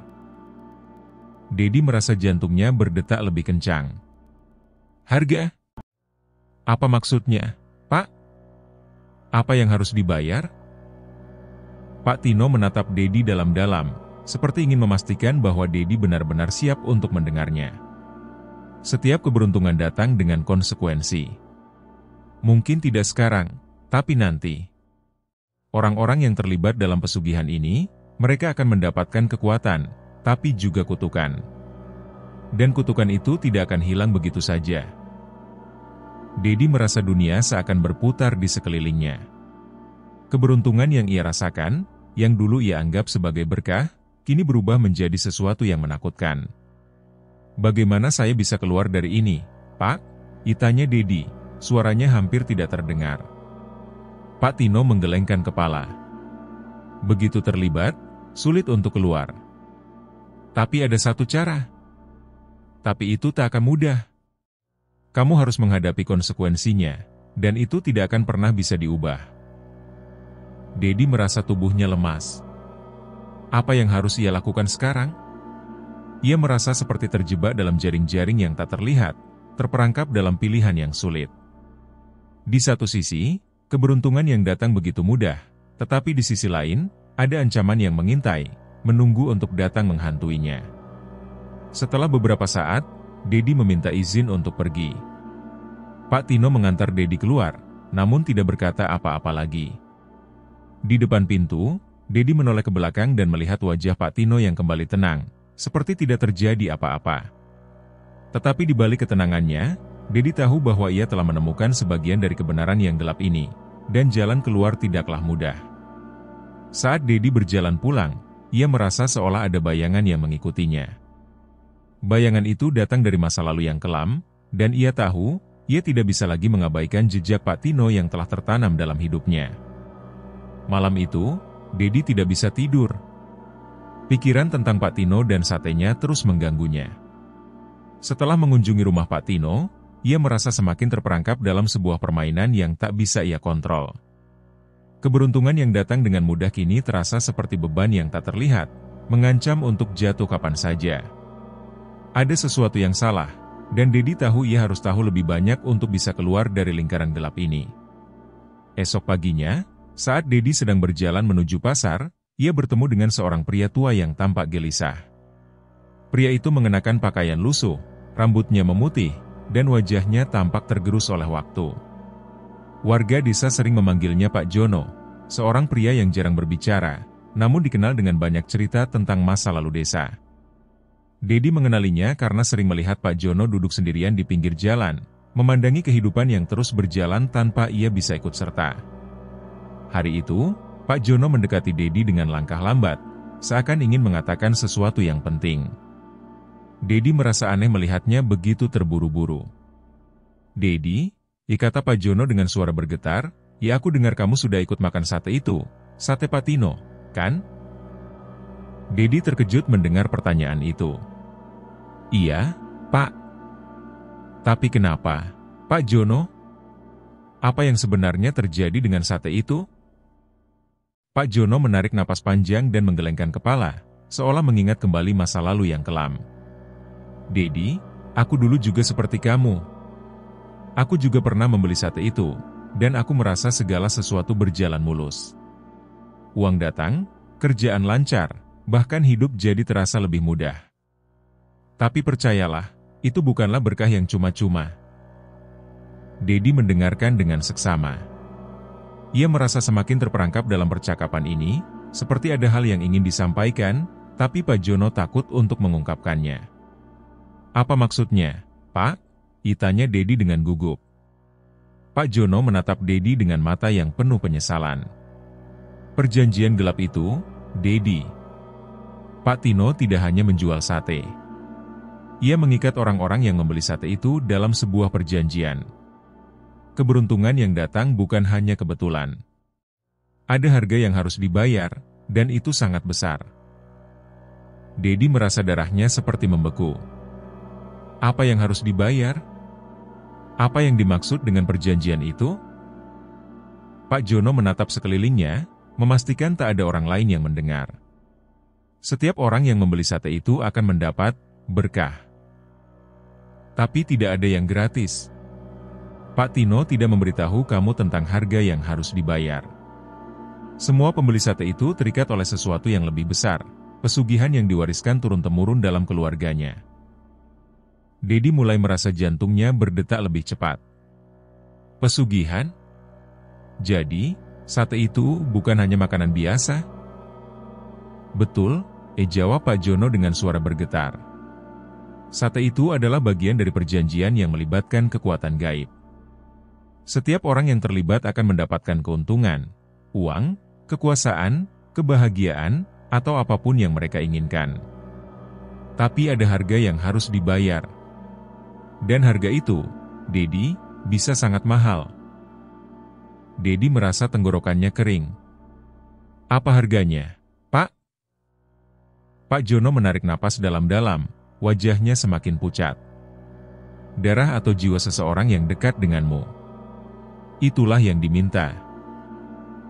Dedi merasa jantungnya berdetak lebih kencang. Harga? Apa maksudnya, Pak? Apa yang harus dibayar? Pak Tino menatap Dedi dalam-dalam, seperti ingin memastikan bahwa Dedi benar-benar siap untuk mendengarnya. Setiap keberuntungan datang dengan konsekuensi. Mungkin tidak sekarang, tapi nanti. Orang-orang yang terlibat dalam pesugihan ini, mereka akan mendapatkan kekuatan, tapi juga kutukan. Dan kutukan itu tidak akan hilang begitu saja. Dedi merasa dunia seakan berputar di sekelilingnya. Keberuntungan yang ia rasakan, yang dulu ia anggap sebagai berkah, kini berubah menjadi sesuatu yang menakutkan. Bagaimana saya bisa keluar dari ini, Pak? Tanya Dedi, suaranya hampir tidak terdengar. Pak Tino menggelengkan kepala. Begitu terlibat, sulit untuk keluar. Tapi ada satu cara. Tapi itu tak akan mudah. Kamu harus menghadapi konsekuensinya, dan itu tidak akan pernah bisa diubah. Dedi merasa tubuhnya lemas. Apa yang harus ia lakukan sekarang? Ia merasa seperti terjebak dalam jaring-jaring yang tak terlihat, terperangkap dalam pilihan yang sulit. Di satu sisi, keberuntungan yang datang begitu mudah, tetapi di sisi lain, ada ancaman yang mengintai, menunggu untuk datang menghantuinya. Setelah beberapa saat, Dedi meminta izin untuk pergi. Pak Tino mengantar Dedi keluar, namun tidak berkata apa-apa lagi. Di depan pintu, Dedi menoleh ke belakang dan melihat wajah Pak Tino yang kembali tenang, seperti tidak terjadi apa-apa. Tetapi di balik ketenangannya, Dedi tahu bahwa ia telah menemukan sebagian dari kebenaran yang gelap ini, dan jalan keluar tidaklah mudah. Saat Dedi berjalan pulang, ia merasa seolah ada bayangan yang mengikutinya. Bayangan itu datang dari masa lalu yang kelam, dan ia tahu, ia tidak bisa lagi mengabaikan jejak Pak Tino yang telah tertanam dalam hidupnya. Malam itu, Dedi tidak bisa tidur. Pikiran tentang Pak Tino dan satenya terus mengganggunya. Setelah mengunjungi rumah Pak Tino, ia merasa semakin terperangkap dalam sebuah permainan yang tak bisa ia kontrol. Keberuntungan yang datang dengan mudah kini terasa seperti beban yang tak terlihat, mengancam untuk jatuh kapan saja. Ada sesuatu yang salah, dan Dedi tahu ia harus tahu lebih banyak untuk bisa keluar dari lingkaran gelap ini. Esok paginya, saat Dedi sedang berjalan menuju pasar, ia bertemu dengan seorang pria tua yang tampak gelisah. Pria itu mengenakan pakaian lusuh, rambutnya memutih, dan wajahnya tampak tergerus oleh waktu. Warga desa sering memanggilnya Pak Jono, seorang pria yang jarang berbicara, namun dikenal dengan banyak cerita tentang masa lalu desa. Dedi mengenalinya karena sering melihat Pak Jono duduk sendirian di pinggir jalan, memandangi kehidupan yang terus berjalan tanpa ia bisa ikut serta. Hari itu, Pak Jono mendekati Dedi dengan langkah lambat, seakan ingin mengatakan sesuatu yang penting. Dedi merasa aneh melihatnya begitu terburu-buru. "Dedi," kata Pak Jono dengan suara bergetar, "ya aku dengar kamu sudah ikut makan sate itu, sate Patino, kan?" Dedi terkejut mendengar pertanyaan itu. "Iya, Pak." "Tapi kenapa, Pak Jono? Apa yang sebenarnya terjadi dengan sate itu?" Pak Jono menarik napas panjang dan menggelengkan kepala, seolah mengingat kembali masa lalu yang kelam. "Dedi, aku dulu juga seperti kamu. Aku juga pernah membeli sate itu, dan aku merasa segala sesuatu berjalan mulus. Uang datang, kerjaan lancar, bahkan hidup jadi terasa lebih mudah. Tapi percayalah, itu bukanlah berkah yang cuma-cuma." Dedi mendengarkan dengan seksama. Ia merasa semakin terperangkap dalam percakapan ini, seperti ada hal yang ingin disampaikan, tapi Pak Jono takut untuk mengungkapkannya. "Apa maksudnya, Pak?" tanya Dedi dengan gugup. Pak Jono menatap Dedi dengan mata yang penuh penyesalan. "Perjanjian gelap itu, Dedi. Pak Tino tidak hanya menjual sate. Ia mengikat orang-orang yang membeli sate itu dalam sebuah perjanjian. Keberuntungan yang datang bukan hanya kebetulan. Ada harga yang harus dibayar, dan itu sangat besar." Dedi merasa darahnya seperti membeku. Apa yang harus dibayar? Apa yang dimaksud dengan perjanjian itu? Pak Jono menatap sekelilingnya, memastikan tak ada orang lain yang mendengar. Setiap orang yang membeli sate itu akan mendapat berkah. Tapi tidak ada yang gratis. Pak Tino tidak memberitahu kamu tentang harga yang harus dibayar. Semua pembeli sate itu terikat oleh sesuatu yang lebih besar, pesugihan yang diwariskan turun-temurun dalam keluarganya. Dedi mulai merasa jantungnya berdetak lebih cepat. Pesugihan? Jadi, sate itu bukan hanya makanan biasa? Betul, jawab Pak Jono dengan suara bergetar. Sate itu adalah bagian dari perjanjian yang melibatkan kekuatan gaib. Setiap orang yang terlibat akan mendapatkan keuntungan, uang, kekuasaan, kebahagiaan, atau apapun yang mereka inginkan. Tapi ada harga yang harus dibayar. Dan harga itu, Dedi, bisa sangat mahal. Dedi merasa tenggorokannya kering. Apa harganya, Pak? Pak Jono menarik napas dalam-dalam, wajahnya semakin pucat. Darah atau jiwa seseorang yang dekat denganmu. Itulah yang diminta.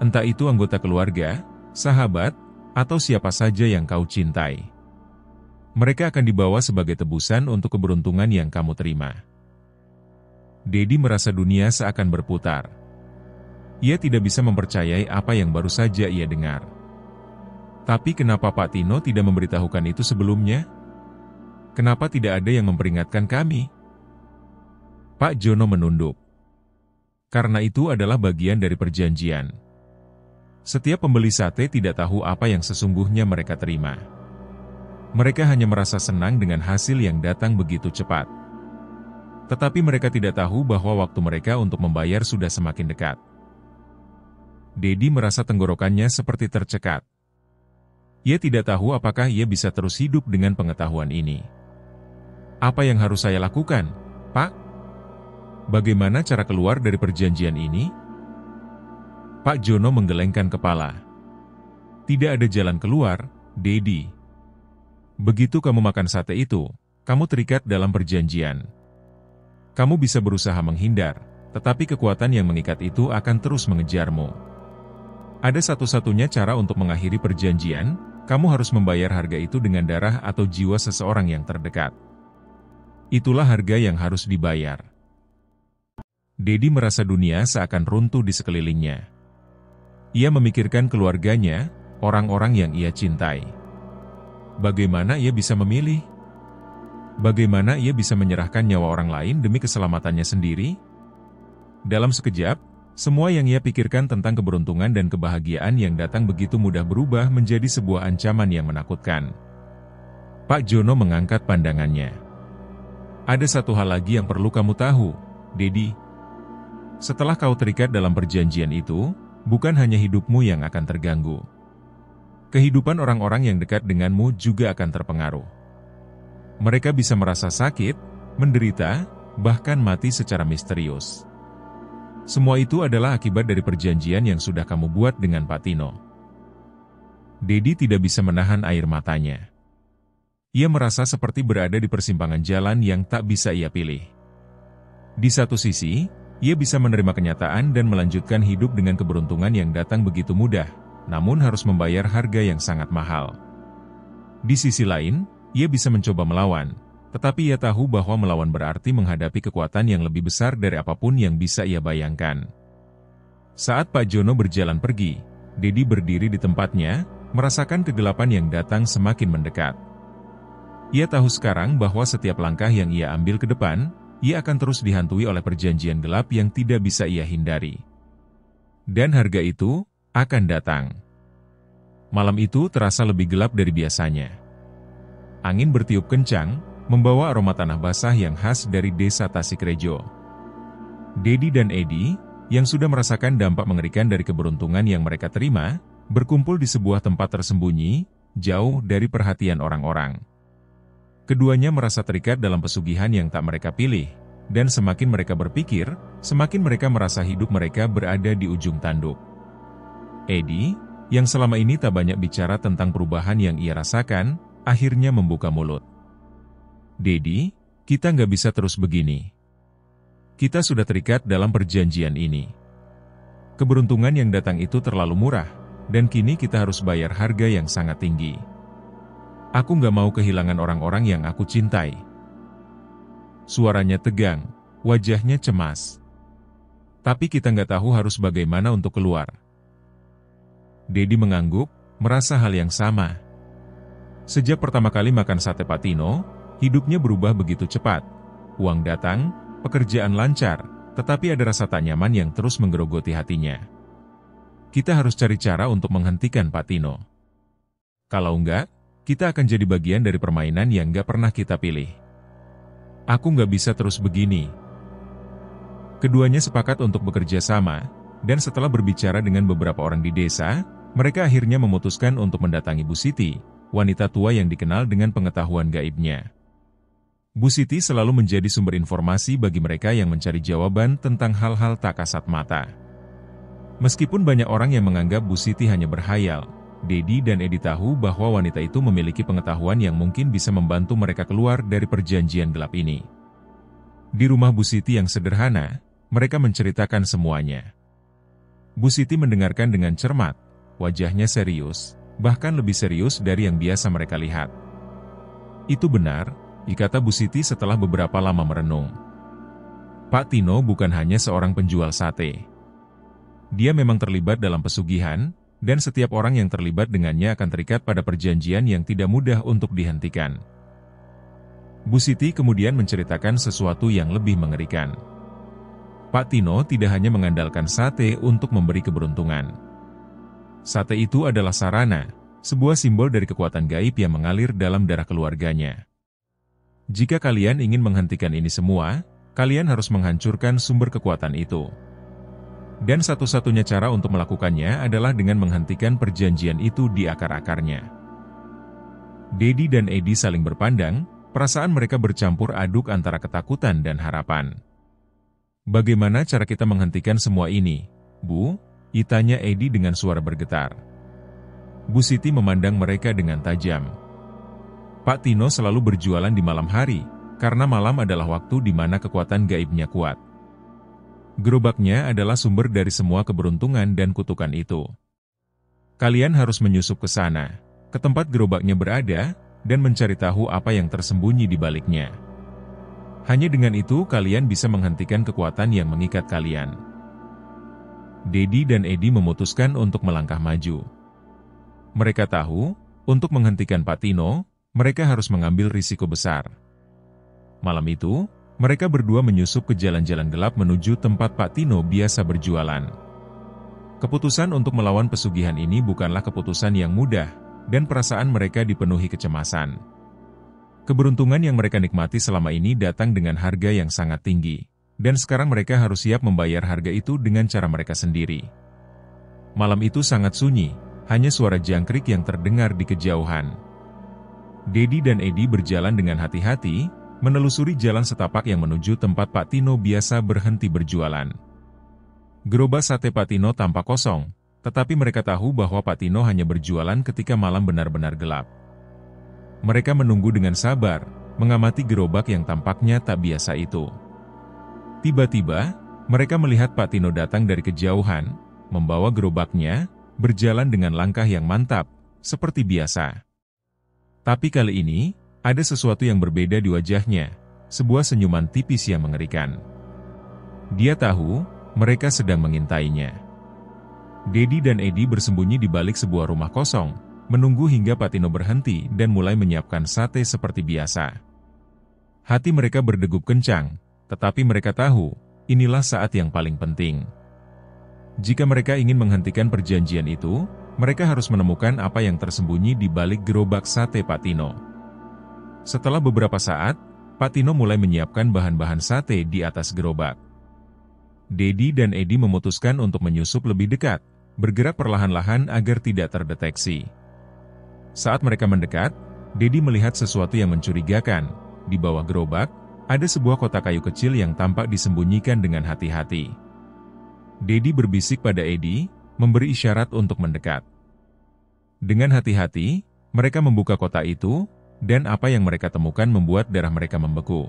Entah itu anggota keluarga, sahabat, atau siapa saja yang kau cintai. Mereka akan dibawa sebagai tebusan untuk keberuntungan yang kamu terima. Dedi merasa dunia seakan berputar. Ia tidak bisa mempercayai apa yang baru saja ia dengar. Tapi kenapa Pak Tino tidak memberitahukan itu sebelumnya? Kenapa tidak ada yang memperingatkan kami? Pak Jono menunduk. Karena itu adalah bagian dari perjanjian. Setiap pembeli sate tidak tahu apa yang sesungguhnya mereka terima. Mereka hanya merasa senang dengan hasil yang datang begitu cepat. Tetapi mereka tidak tahu bahwa waktu mereka untuk membayar sudah semakin dekat. Dedi merasa tenggorokannya seperti tercekat. Ia tidak tahu apakah ia bisa terus hidup dengan pengetahuan ini. Apa yang harus saya lakukan, Pak? Bagaimana cara keluar dari perjanjian ini? Pak Jono menggelengkan kepala. Tidak ada jalan keluar, Dedi. Begitu kamu makan sate itu, kamu terikat dalam perjanjian. Kamu bisa berusaha menghindar, tetapi kekuatan yang mengikat itu akan terus mengejarmu. Ada satu-satunya cara untuk mengakhiri perjanjian, kamu harus membayar harga itu dengan darah atau jiwa seseorang yang terdekat. Itulah harga yang harus dibayar. Dedi merasa dunia seakan runtuh di sekelilingnya. Ia memikirkan keluarganya, orang-orang yang ia cintai. Bagaimana ia bisa memilih? Bagaimana ia bisa menyerahkan nyawa orang lain demi keselamatannya sendiri? Dalam sekejap, semua yang ia pikirkan tentang keberuntungan dan kebahagiaan yang datang begitu mudah berubah menjadi sebuah ancaman yang menakutkan. Pak Jono mengangkat pandangannya. Ada satu hal lagi yang perlu kamu tahu, Dedi. Setelah kau terikat dalam perjanjian itu, bukan hanya hidupmu yang akan terganggu. Kehidupan orang-orang yang dekat denganmu juga akan terpengaruh. Mereka bisa merasa sakit, menderita, bahkan mati secara misterius. Semua itu adalah akibat dari perjanjian yang sudah kamu buat dengan Pak Tino. Dedi tidak bisa menahan air matanya. Ia merasa seperti berada di persimpangan jalan yang tak bisa ia pilih. Di satu sisi, ia bisa menerima kenyataan dan melanjutkan hidup dengan keberuntungan yang datang begitu mudah, namun harus membayar harga yang sangat mahal. Di sisi lain, ia bisa mencoba melawan, tetapi ia tahu bahwa melawan berarti menghadapi kekuatan yang lebih besar dari apapun yang bisa ia bayangkan. Saat Pak Jono berjalan pergi, Dedi berdiri di tempatnya, merasakan kegelapan yang datang semakin mendekat. Ia tahu sekarang bahwa setiap langkah yang ia ambil ke depan, ia akan terus dihantui oleh perjanjian gelap yang tidak bisa ia hindari. Dan harga itu akan datang. Malam itu terasa lebih gelap dari biasanya. Angin bertiup kencang, membawa aroma tanah basah yang khas dari desa Tasikrejo. Dedi dan Edi, yang sudah merasakan dampak mengerikan dari keberuntungan yang mereka terima, berkumpul di sebuah tempat tersembunyi, jauh dari perhatian orang-orang. Keduanya merasa terikat dalam pesugihan yang tak mereka pilih, dan semakin mereka berpikir, semakin mereka merasa hidup mereka berada di ujung tanduk. Edi, yang selama ini tak banyak bicara tentang perubahan yang ia rasakan, akhirnya membuka mulut. Dedi, kita nggak bisa terus begini. Kita sudah terikat dalam perjanjian ini. Keberuntungan yang datang itu terlalu murah, dan kini kita harus bayar harga yang sangat tinggi. Aku nggak mau kehilangan orang-orang yang aku cintai. Suaranya tegang, wajahnya cemas. Tapi kita nggak tahu harus bagaimana untuk keluar. Dedi mengangguk, merasa hal yang sama. Sejak pertama kali makan sate Pak Tino, hidupnya berubah begitu cepat. Uang datang, pekerjaan lancar, tetapi ada rasa tak nyaman yang terus menggerogoti hatinya. Kita harus cari cara untuk menghentikan Pak Tino. Kalau enggak, kita akan jadi bagian dari permainan yang enggak pernah kita pilih. Aku nggak bisa terus begini. Keduanya sepakat untuk bekerja sama, dan setelah berbicara dengan beberapa orang di desa, mereka akhirnya memutuskan untuk mendatangi Bu Siti, wanita tua yang dikenal dengan pengetahuan gaibnya. Bu Siti selalu menjadi sumber informasi bagi mereka yang mencari jawaban tentang hal-hal tak kasat mata. Meskipun banyak orang yang menganggap Bu Siti hanya berhayal, Dedi dan Edi tahu bahwa wanita itu memiliki pengetahuan yang mungkin bisa membantu mereka keluar dari perjanjian gelap ini. Di rumah Bu Siti yang sederhana, mereka menceritakan semuanya. Bu Siti mendengarkan dengan cermat, wajahnya serius, bahkan lebih serius dari yang biasa mereka lihat. Itu benar, dikata Bu Siti setelah beberapa lama merenung. Pak Tino bukan hanya seorang penjual sate. Dia memang terlibat dalam pesugihan, dan setiap orang yang terlibat dengannya akan terikat pada perjanjian yang tidak mudah untuk dihentikan. Bu Siti kemudian menceritakan sesuatu yang lebih mengerikan. Pak Tino tidak hanya mengandalkan sate untuk memberi keberuntungan. Sate itu adalah sarana, sebuah simbol dari kekuatan gaib yang mengalir dalam darah keluarganya. Jika kalian ingin menghentikan ini semua, kalian harus menghancurkan sumber kekuatan itu. Dan satu-satunya cara untuk melakukannya adalah dengan menghentikan perjanjian itu di akar-akarnya. Dedi dan Edi saling berpandang, perasaan mereka bercampur aduk antara ketakutan dan harapan. Bagaimana cara kita menghentikan semua ini, Bu? Tanya Edi dengan suara bergetar. Bu Siti memandang mereka dengan tajam. Pak Tino selalu berjualan di malam hari, karena malam adalah waktu di mana kekuatan gaibnya kuat. Gerobaknya adalah sumber dari semua keberuntungan dan kutukan itu. Kalian harus menyusup ke sana, ke tempat gerobaknya berada, dan mencari tahu apa yang tersembunyi di baliknya. Hanya dengan itu kalian bisa menghentikan kekuatan yang mengikat kalian. Dedi dan Edi memutuskan untuk melangkah maju. Mereka tahu, untuk menghentikan Pak Tino, mereka harus mengambil risiko besar. Malam itu, mereka berdua menyusup ke jalan-jalan gelap menuju tempat Pak Tino biasa berjualan. Keputusan untuk melawan pesugihan ini bukanlah keputusan yang mudah, dan perasaan mereka dipenuhi kecemasan. Keberuntungan yang mereka nikmati selama ini datang dengan harga yang sangat tinggi, dan sekarang mereka harus siap membayar harga itu dengan cara mereka sendiri. Malam itu sangat sunyi, hanya suara jangkrik yang terdengar di kejauhan. Dedi dan Edi berjalan dengan hati-hati, menelusuri jalan setapak yang menuju tempat Pak Tino biasa berhenti berjualan. Gerobak sate Pak Tino tampak kosong, tetapi mereka tahu bahwa Pak Tino hanya berjualan ketika malam benar-benar gelap. Mereka menunggu dengan sabar, mengamati gerobak yang tampaknya tak biasa itu. Tiba-tiba, mereka melihat Pak Tino datang dari kejauhan, membawa gerobaknya, berjalan dengan langkah yang mantap, seperti biasa. Tapi kali ini, ada sesuatu yang berbeda di wajahnya, sebuah senyuman tipis yang mengerikan. Dia tahu, mereka sedang mengintainya. Dedi dan Edi bersembunyi di balik sebuah rumah kosong, menunggu hingga Pak Tino berhenti dan mulai menyiapkan sate seperti biasa. Hati mereka berdegup kencang, tetapi mereka tahu, inilah saat yang paling penting. Jika mereka ingin menghentikan perjanjian itu, mereka harus menemukan apa yang tersembunyi di balik gerobak sate Pak Tino. Setelah beberapa saat, Pak Tino mulai menyiapkan bahan-bahan sate di atas gerobak. Dedi dan Edi memutuskan untuk menyusup lebih dekat, bergerak perlahan-lahan agar tidak terdeteksi. Saat mereka mendekat, Dedi melihat sesuatu yang mencurigakan. Di bawah gerobak, ada sebuah kotak kayu kecil yang tampak disembunyikan dengan hati-hati. Dedi berbisik pada Edi, memberi isyarat untuk mendekat. Dengan hati-hati, mereka membuka kotak itu, dan apa yang mereka temukan membuat darah mereka membeku.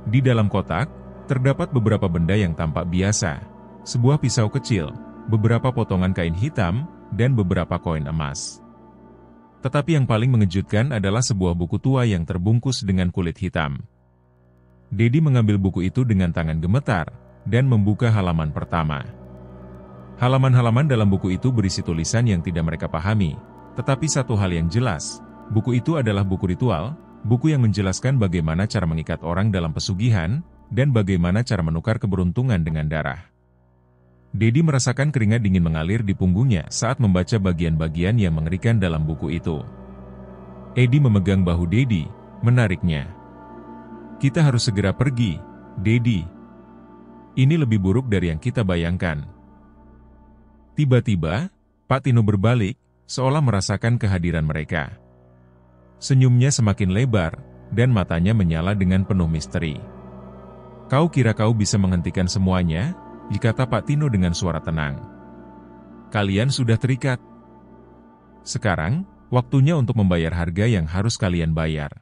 Di dalam kotak, terdapat beberapa benda yang tampak biasa, sebuah pisau kecil, beberapa potongan kain hitam, dan beberapa koin emas. Tetapi yang paling mengejutkan adalah sebuah buku tua yang terbungkus dengan kulit hitam. Dedi mengambil buku itu dengan tangan gemetar, dan membuka halaman pertama. Halaman-halaman dalam buku itu berisi tulisan yang tidak mereka pahami, tetapi satu hal yang jelas, buku itu adalah buku ritual, buku yang menjelaskan bagaimana cara mengikat orang dalam pesugihan, dan bagaimana cara menukar keberuntungan dengan darah. Dedi merasakan keringat dingin mengalir di punggungnya saat membaca bagian-bagian yang mengerikan dalam buku itu. Edi memegang bahu Dedi, menariknya. "Kita harus segera pergi, Dedi. Ini lebih buruk dari yang kita bayangkan." Tiba-tiba, Pak Tino berbalik, seolah merasakan kehadiran mereka. Senyumnya semakin lebar, dan matanya menyala dengan penuh misteri. "Kau kira kau bisa menghentikan semuanya?" kata Pak Tino dengan suara tenang. "Kalian sudah terikat. Sekarang, waktunya untuk membayar harga yang harus kalian bayar."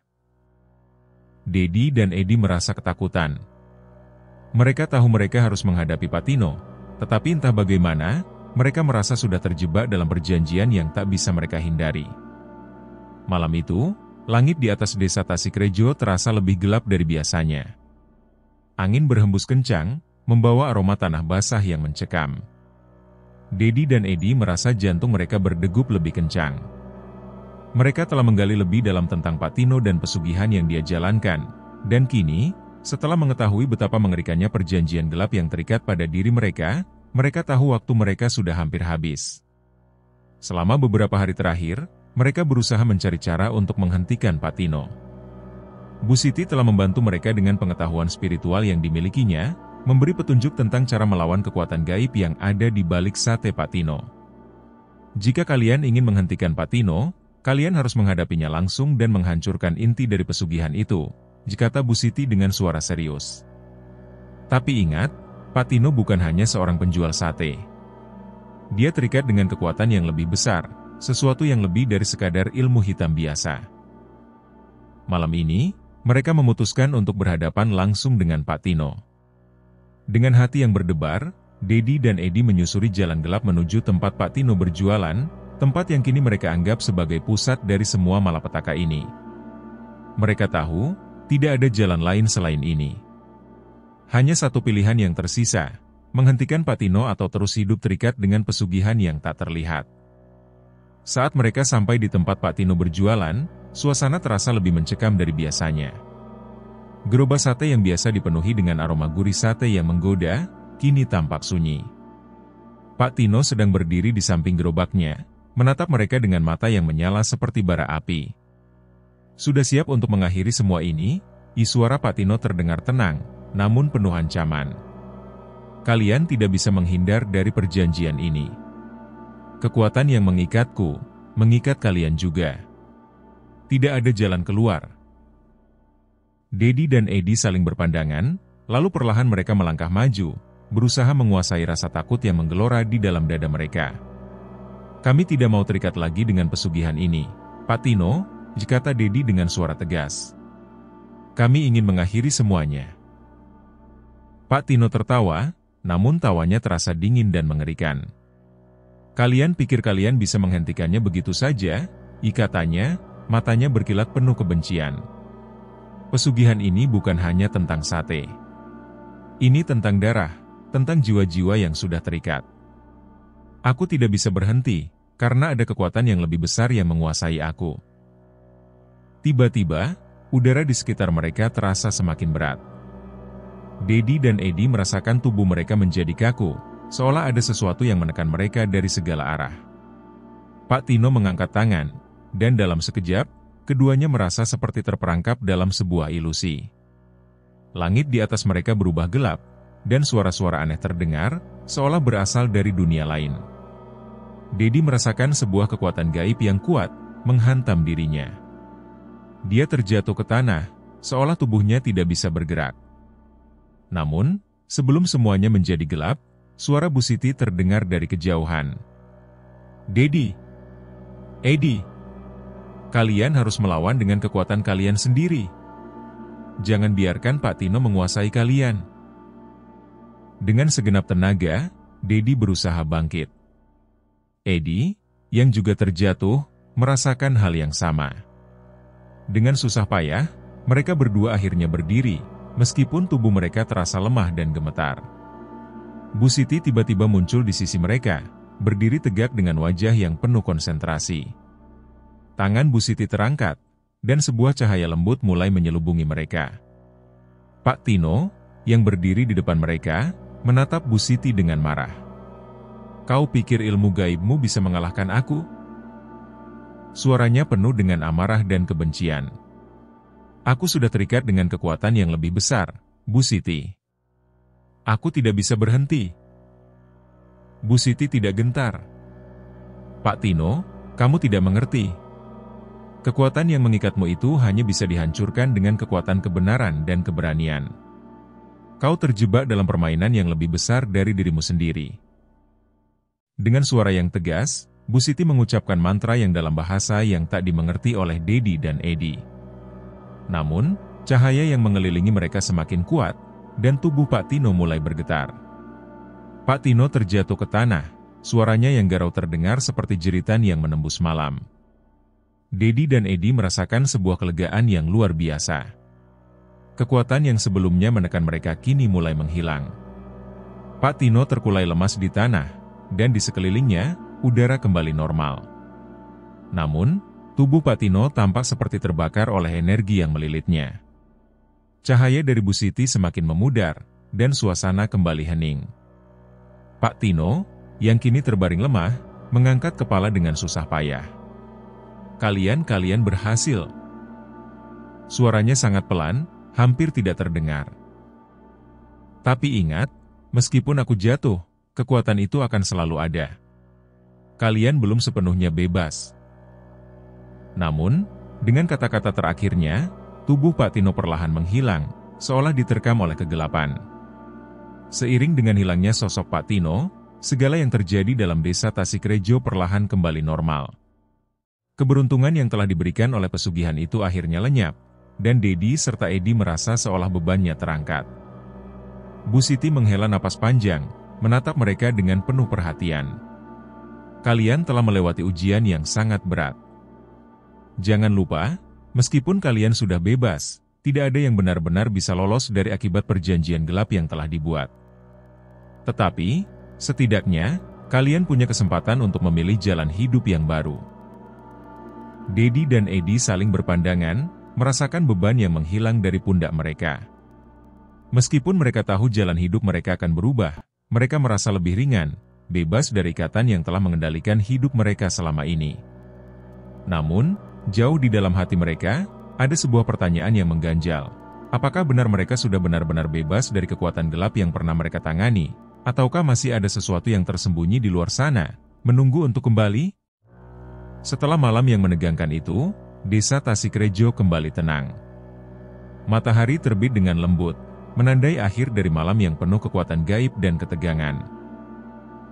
Dedi dan Edi merasa ketakutan. Mereka tahu mereka harus menghadapi Pak Tino, tetapi entah bagaimana, mereka merasa sudah terjebak dalam perjanjian yang tak bisa mereka hindari. Malam itu, langit di atas desa Tasikrejo terasa lebih gelap dari biasanya. Angin berhembus kencang, membawa aroma tanah basah yang mencekam. Dedi dan Edi merasa jantung mereka berdegup lebih kencang. Mereka telah menggali lebih dalam tentang Pak Tino dan pesugihan yang dia jalankan, dan kini, setelah mengetahui betapa mengerikannya perjanjian gelap yang terikat pada diri mereka, mereka tahu waktu mereka sudah hampir habis. Selama beberapa hari terakhir, mereka berusaha mencari cara untuk menghentikan Pak Tino. Bu Siti telah membantu mereka dengan pengetahuan spiritual yang dimilikinya, memberi petunjuk tentang cara melawan kekuatan gaib yang ada di balik sate Pak Tino. "Jika kalian ingin menghentikan Pak Tino, kalian harus menghadapinya langsung dan menghancurkan inti dari pesugihan itu," kata Bu Siti dengan suara serius. "Tapi ingat, Pak Tino bukan hanya seorang penjual sate. Dia terikat dengan kekuatan yang lebih besar, sesuatu yang lebih dari sekadar ilmu hitam biasa." Malam ini, mereka memutuskan untuk berhadapan langsung dengan Pak Tino. Dengan hati yang berdebar, Dedi dan Edi menyusuri jalan gelap menuju tempat Pak Tino berjualan, tempat yang kini mereka anggap sebagai pusat dari semua malapetaka ini. Mereka tahu, tidak ada jalan lain selain ini. Hanya satu pilihan yang tersisa, menghentikan Pak Tino atau terus hidup terikat dengan pesugihan yang tak terlihat. Saat mereka sampai di tempat Pak Tino berjualan, suasana terasa lebih mencekam dari biasanya. Gerobak sate yang biasa dipenuhi dengan aroma gurih sate yang menggoda, kini tampak sunyi. Pak Tino sedang berdiri di samping gerobaknya, menatap mereka dengan mata yang menyala seperti bara api. Sudah siap untuk mengakhiri semua ini? Suara Pak Tino terdengar tenang, namun penuh ancaman. Kalian tidak bisa menghindar dari perjanjian ini. Kekuatan yang mengikatku, mengikat kalian juga. Tidak ada jalan keluar. Dedi dan Edi saling berpandangan, lalu perlahan mereka melangkah maju, berusaha menguasai rasa takut yang menggelora di dalam dada mereka. Kami tidak mau terikat lagi dengan pesugihan ini, Pak Tino, kata Dedi dengan suara tegas. Kami ingin mengakhiri semuanya. Pak Tino tertawa, namun tawanya terasa dingin dan mengerikan. Kalian pikir kalian bisa menghentikannya begitu saja? Katanya, matanya berkilat penuh kebencian. Pesugihan ini bukan hanya tentang sate. Ini tentang darah, tentang jiwa-jiwa yang sudah terikat. Aku tidak bisa berhenti, karena ada kekuatan yang lebih besar yang menguasai aku. Tiba-tiba, udara di sekitar mereka terasa semakin berat. Dedi dan Edi merasakan tubuh mereka menjadi kaku, seolah ada sesuatu yang menekan mereka dari segala arah. Pak Tino mengangkat tangan, dan dalam sekejap, keduanya merasa seperti terperangkap dalam sebuah ilusi. Langit di atas mereka berubah gelap, dan suara-suara aneh terdengar, seolah berasal dari dunia lain. Dedi merasakan sebuah kekuatan gaib yang kuat, menghantam dirinya. Dia terjatuh ke tanah, seolah tubuhnya tidak bisa bergerak. Namun, sebelum semuanya menjadi gelap, suara Bu Siti terdengar dari kejauhan. Dedi, Edi, kalian harus melawan dengan kekuatan kalian sendiri. Jangan biarkan Pak Tino menguasai kalian. Dengan segenap tenaga, Dedi berusaha bangkit. Edi, yang juga terjatuh, merasakan hal yang sama. Dengan susah payah, mereka berdua akhirnya berdiri, meskipun tubuh mereka terasa lemah dan gemetar. Bu Siti tiba-tiba muncul di sisi mereka, berdiri tegak dengan wajah yang penuh konsentrasi. Tangan Bu Siti terangkat, dan sebuah cahaya lembut mulai menyelubungi mereka. Pak Tino, yang berdiri di depan mereka, menatap Bu Siti dengan marah. Kau pikir ilmu gaibmu bisa mengalahkan aku? Suaranya penuh dengan amarah dan kebencian. Aku sudah terikat dengan kekuatan yang lebih besar, Bu Siti. Aku tidak bisa berhenti. Bu Siti tidak gentar. Pak Tino, kamu tidak mengerti. Kekuatan yang mengikatmu itu hanya bisa dihancurkan dengan kekuatan kebenaran dan keberanian. Kau terjebak dalam permainan yang lebih besar dari dirimu sendiri. Dengan suara yang tegas, Bu Siti mengucapkan mantra yang dalam bahasa yang tak dimengerti oleh Dedi dan Edi. Namun, cahaya yang mengelilingi mereka semakin kuat, dan tubuh Pak Tino mulai bergetar. Pak Tino terjatuh ke tanah, suaranya yang garau terdengar seperti jeritan yang menembus malam. Dedi dan Edi merasakan sebuah kelegaan yang luar biasa. Kekuatan yang sebelumnya menekan mereka kini mulai menghilang. Pak Tino terkulai lemas di tanah, dan di sekelilingnya, udara kembali normal. Namun, tubuh Pak Tino tampak seperti terbakar oleh energi yang melilitnya. Cahaya dari Bu Siti semakin memudar, dan suasana kembali hening. Pak Tino, yang kini terbaring lemah, mengangkat kepala dengan susah payah. Kalian berhasil. Suaranya sangat pelan, hampir tidak terdengar. Tapi ingat, meskipun aku jatuh, kekuatan itu akan selalu ada. Kalian belum sepenuhnya bebas. Namun, dengan kata-kata terakhirnya, tubuh Pak Tino perlahan menghilang, seolah diterkam oleh kegelapan. Seiring dengan hilangnya sosok Pak Tino, segala yang terjadi dalam desa Tasikrejo perlahan kembali normal. Keberuntungan yang telah diberikan oleh pesugihan itu akhirnya lenyap, dan Dedi serta Edi merasa seolah bebannya terangkat. Bu Siti menghela napas panjang, menatap mereka dengan penuh perhatian. Kalian telah melewati ujian yang sangat berat. Jangan lupa, meskipun kalian sudah bebas, tidak ada yang benar-benar bisa lolos dari akibat perjanjian gelap yang telah dibuat. Tetapi, setidaknya, kalian punya kesempatan untuk memilih jalan hidup yang baru. Dedi dan Edi saling berpandangan, merasakan beban yang menghilang dari pundak mereka. Meskipun mereka tahu jalan hidup mereka akan berubah, mereka merasa lebih ringan, bebas dari ikatan yang telah mengendalikan hidup mereka selama ini. Namun, jauh di dalam hati mereka, ada sebuah pertanyaan yang mengganjal. Apakah benar mereka sudah benar-benar bebas dari kekuatan gelap yang pernah mereka tangani? Ataukah masih ada sesuatu yang tersembunyi di luar sana, menunggu untuk kembali? Setelah malam yang menegangkan itu, desa Tasikrejo kembali tenang. Matahari terbit dengan lembut, menandai akhir dari malam yang penuh kekuatan gaib dan ketegangan.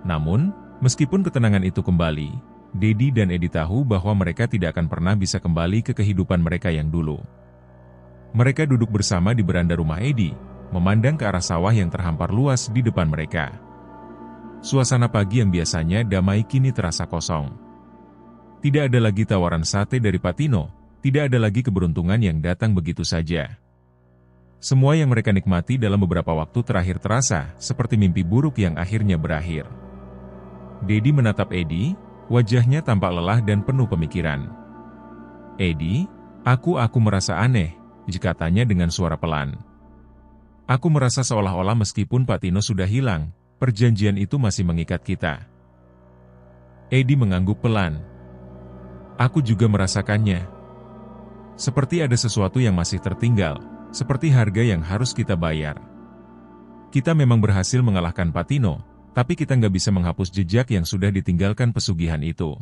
Namun, meskipun ketenangan itu kembali, Dedi dan Edi tahu bahwa mereka tidak akan pernah bisa kembali ke kehidupan mereka yang dulu. Mereka duduk bersama di beranda rumah Edi, memandang ke arah sawah yang terhampar luas di depan mereka. Suasana pagi yang biasanya damai kini terasa kosong. Tidak ada lagi tawaran sate dari Patino, tidak ada lagi keberuntungan yang datang begitu saja. Semua yang mereka nikmati dalam beberapa waktu terakhir terasa seperti mimpi buruk yang akhirnya berakhir. Dedi menatap Edi, wajahnya tampak lelah dan penuh pemikiran. Edi, aku merasa aneh, katanya dengan suara pelan. Aku merasa seolah-olah meskipun Patino sudah hilang, perjanjian itu masih mengikat kita. Edi mengangguk pelan. Aku juga merasakannya. Seperti ada sesuatu yang masih tertinggal, seperti harga yang harus kita bayar. Kita memang berhasil mengalahkan Patino, tapi kita nggak bisa menghapus jejak yang sudah ditinggalkan pesugihan itu.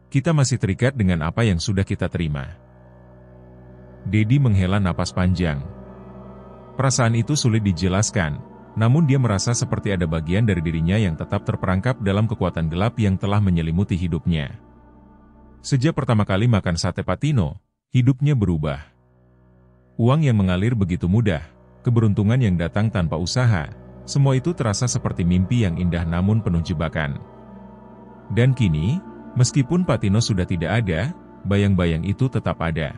Kita masih terikat dengan apa yang sudah kita terima. Dedi menghela napas panjang. Perasaan itu sulit dijelaskan, namun dia merasa seperti ada bagian dari dirinya yang tetap terperangkap dalam kekuatan gelap yang telah menyelimuti hidupnya. Sejak pertama kali makan sate Patino, hidupnya berubah. Uang yang mengalir begitu mudah, keberuntungan yang datang tanpa usaha, semua itu terasa seperti mimpi yang indah namun penuh jebakan. Dan kini, meskipun Patino sudah tidak ada, bayang-bayang itu tetap ada.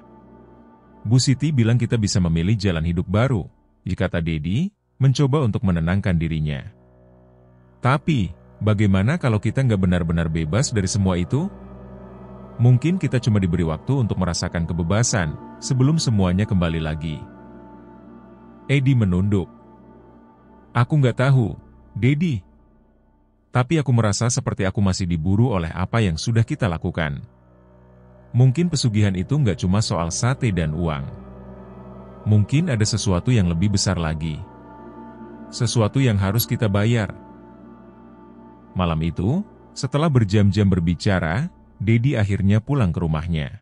Bu Siti bilang kita bisa memilih jalan hidup baru, kata Dedi, mencoba untuk menenangkan dirinya. Tapi, bagaimana kalau kita nggak benar-benar bebas dari semua itu? Mungkin kita cuma diberi waktu untuk merasakan kebebasan, sebelum semuanya kembali lagi. Edi menunduk. Aku nggak tahu, Dedi. Tapi aku merasa seperti aku masih diburu oleh apa yang sudah kita lakukan. Mungkin pesugihan itu nggak cuma soal sate dan uang. Mungkin ada sesuatu yang lebih besar lagi. Sesuatu yang harus kita bayar. Malam itu, setelah berjam-jam berbicara, Dedi akhirnya pulang ke rumahnya.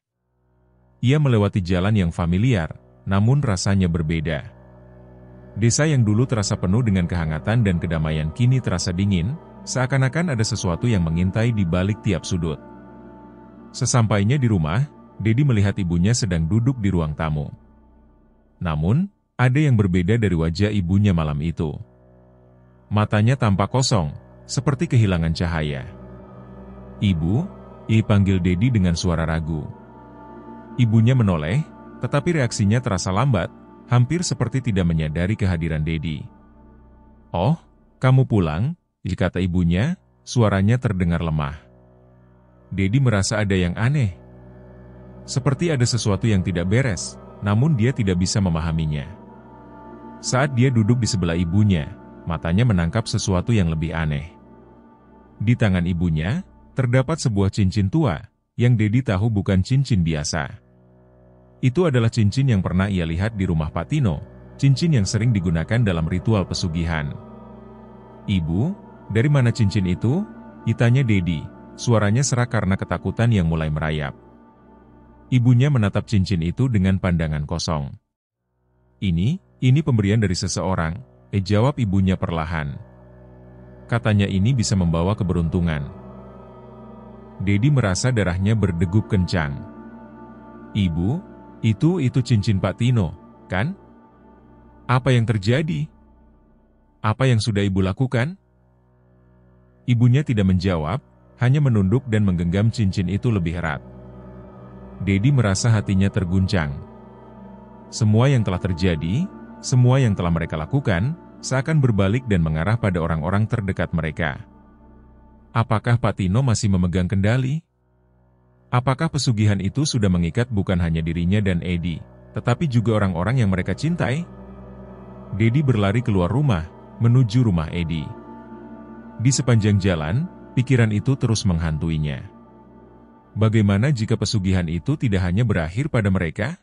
Ia melewati jalan yang familiar, namun rasanya berbeda. Desa yang dulu terasa penuh dengan kehangatan dan kedamaian kini terasa dingin, seakan-akan ada sesuatu yang mengintai di balik tiap sudut. Sesampainya di rumah, Dedi melihat ibunya sedang duduk di ruang tamu. Namun, ada yang berbeda dari wajah ibunya malam itu. Matanya tampak kosong, seperti kehilangan cahaya. Ibu, panggil Dedi dengan suara ragu. Ibunya menoleh, tetapi reaksinya terasa lambat, hampir seperti tidak menyadari kehadiran Dedi. Oh, kamu pulang? Kata ibunya, suaranya terdengar lemah. Dedi merasa ada yang aneh. Seperti ada sesuatu yang tidak beres, namun dia tidak bisa memahaminya. Saat dia duduk di sebelah ibunya, matanya menangkap sesuatu yang lebih aneh. Di tangan ibunya, terdapat sebuah cincin tua, yang Dedi tahu bukan cincin biasa. Itu adalah cincin yang pernah ia lihat di rumah Patino, cincin yang sering digunakan dalam ritual pesugihan. Ibu, dari mana cincin itu? Tanya Dedi, suaranya serak karena ketakutan yang mulai merayap. Ibunya menatap cincin itu dengan pandangan kosong. Ini pemberian dari seseorang, jawab ibunya perlahan. Katanya ini bisa membawa keberuntungan. Dedi merasa darahnya berdegup kencang. Ibu, Itu cincin Pak Tino, kan? Apa yang terjadi? Apa yang sudah ibu lakukan? Ibunya tidak menjawab, hanya menunduk dan menggenggam cincin itu lebih erat. Dedi merasa hatinya terguncang. Semua yang telah terjadi, semua yang telah mereka lakukan, seakan berbalik dan mengarah pada orang-orang terdekat mereka. Apakah Pak Tino masih memegang kendali? Apakah pesugihan itu sudah mengikat bukan hanya dirinya dan Edi, tetapi juga orang-orang yang mereka cintai? Dedi berlari keluar rumah, menuju rumah Edi. Di sepanjang jalan, pikiran itu terus menghantuinya. Bagaimana jika pesugihan itu tidak hanya berakhir pada mereka?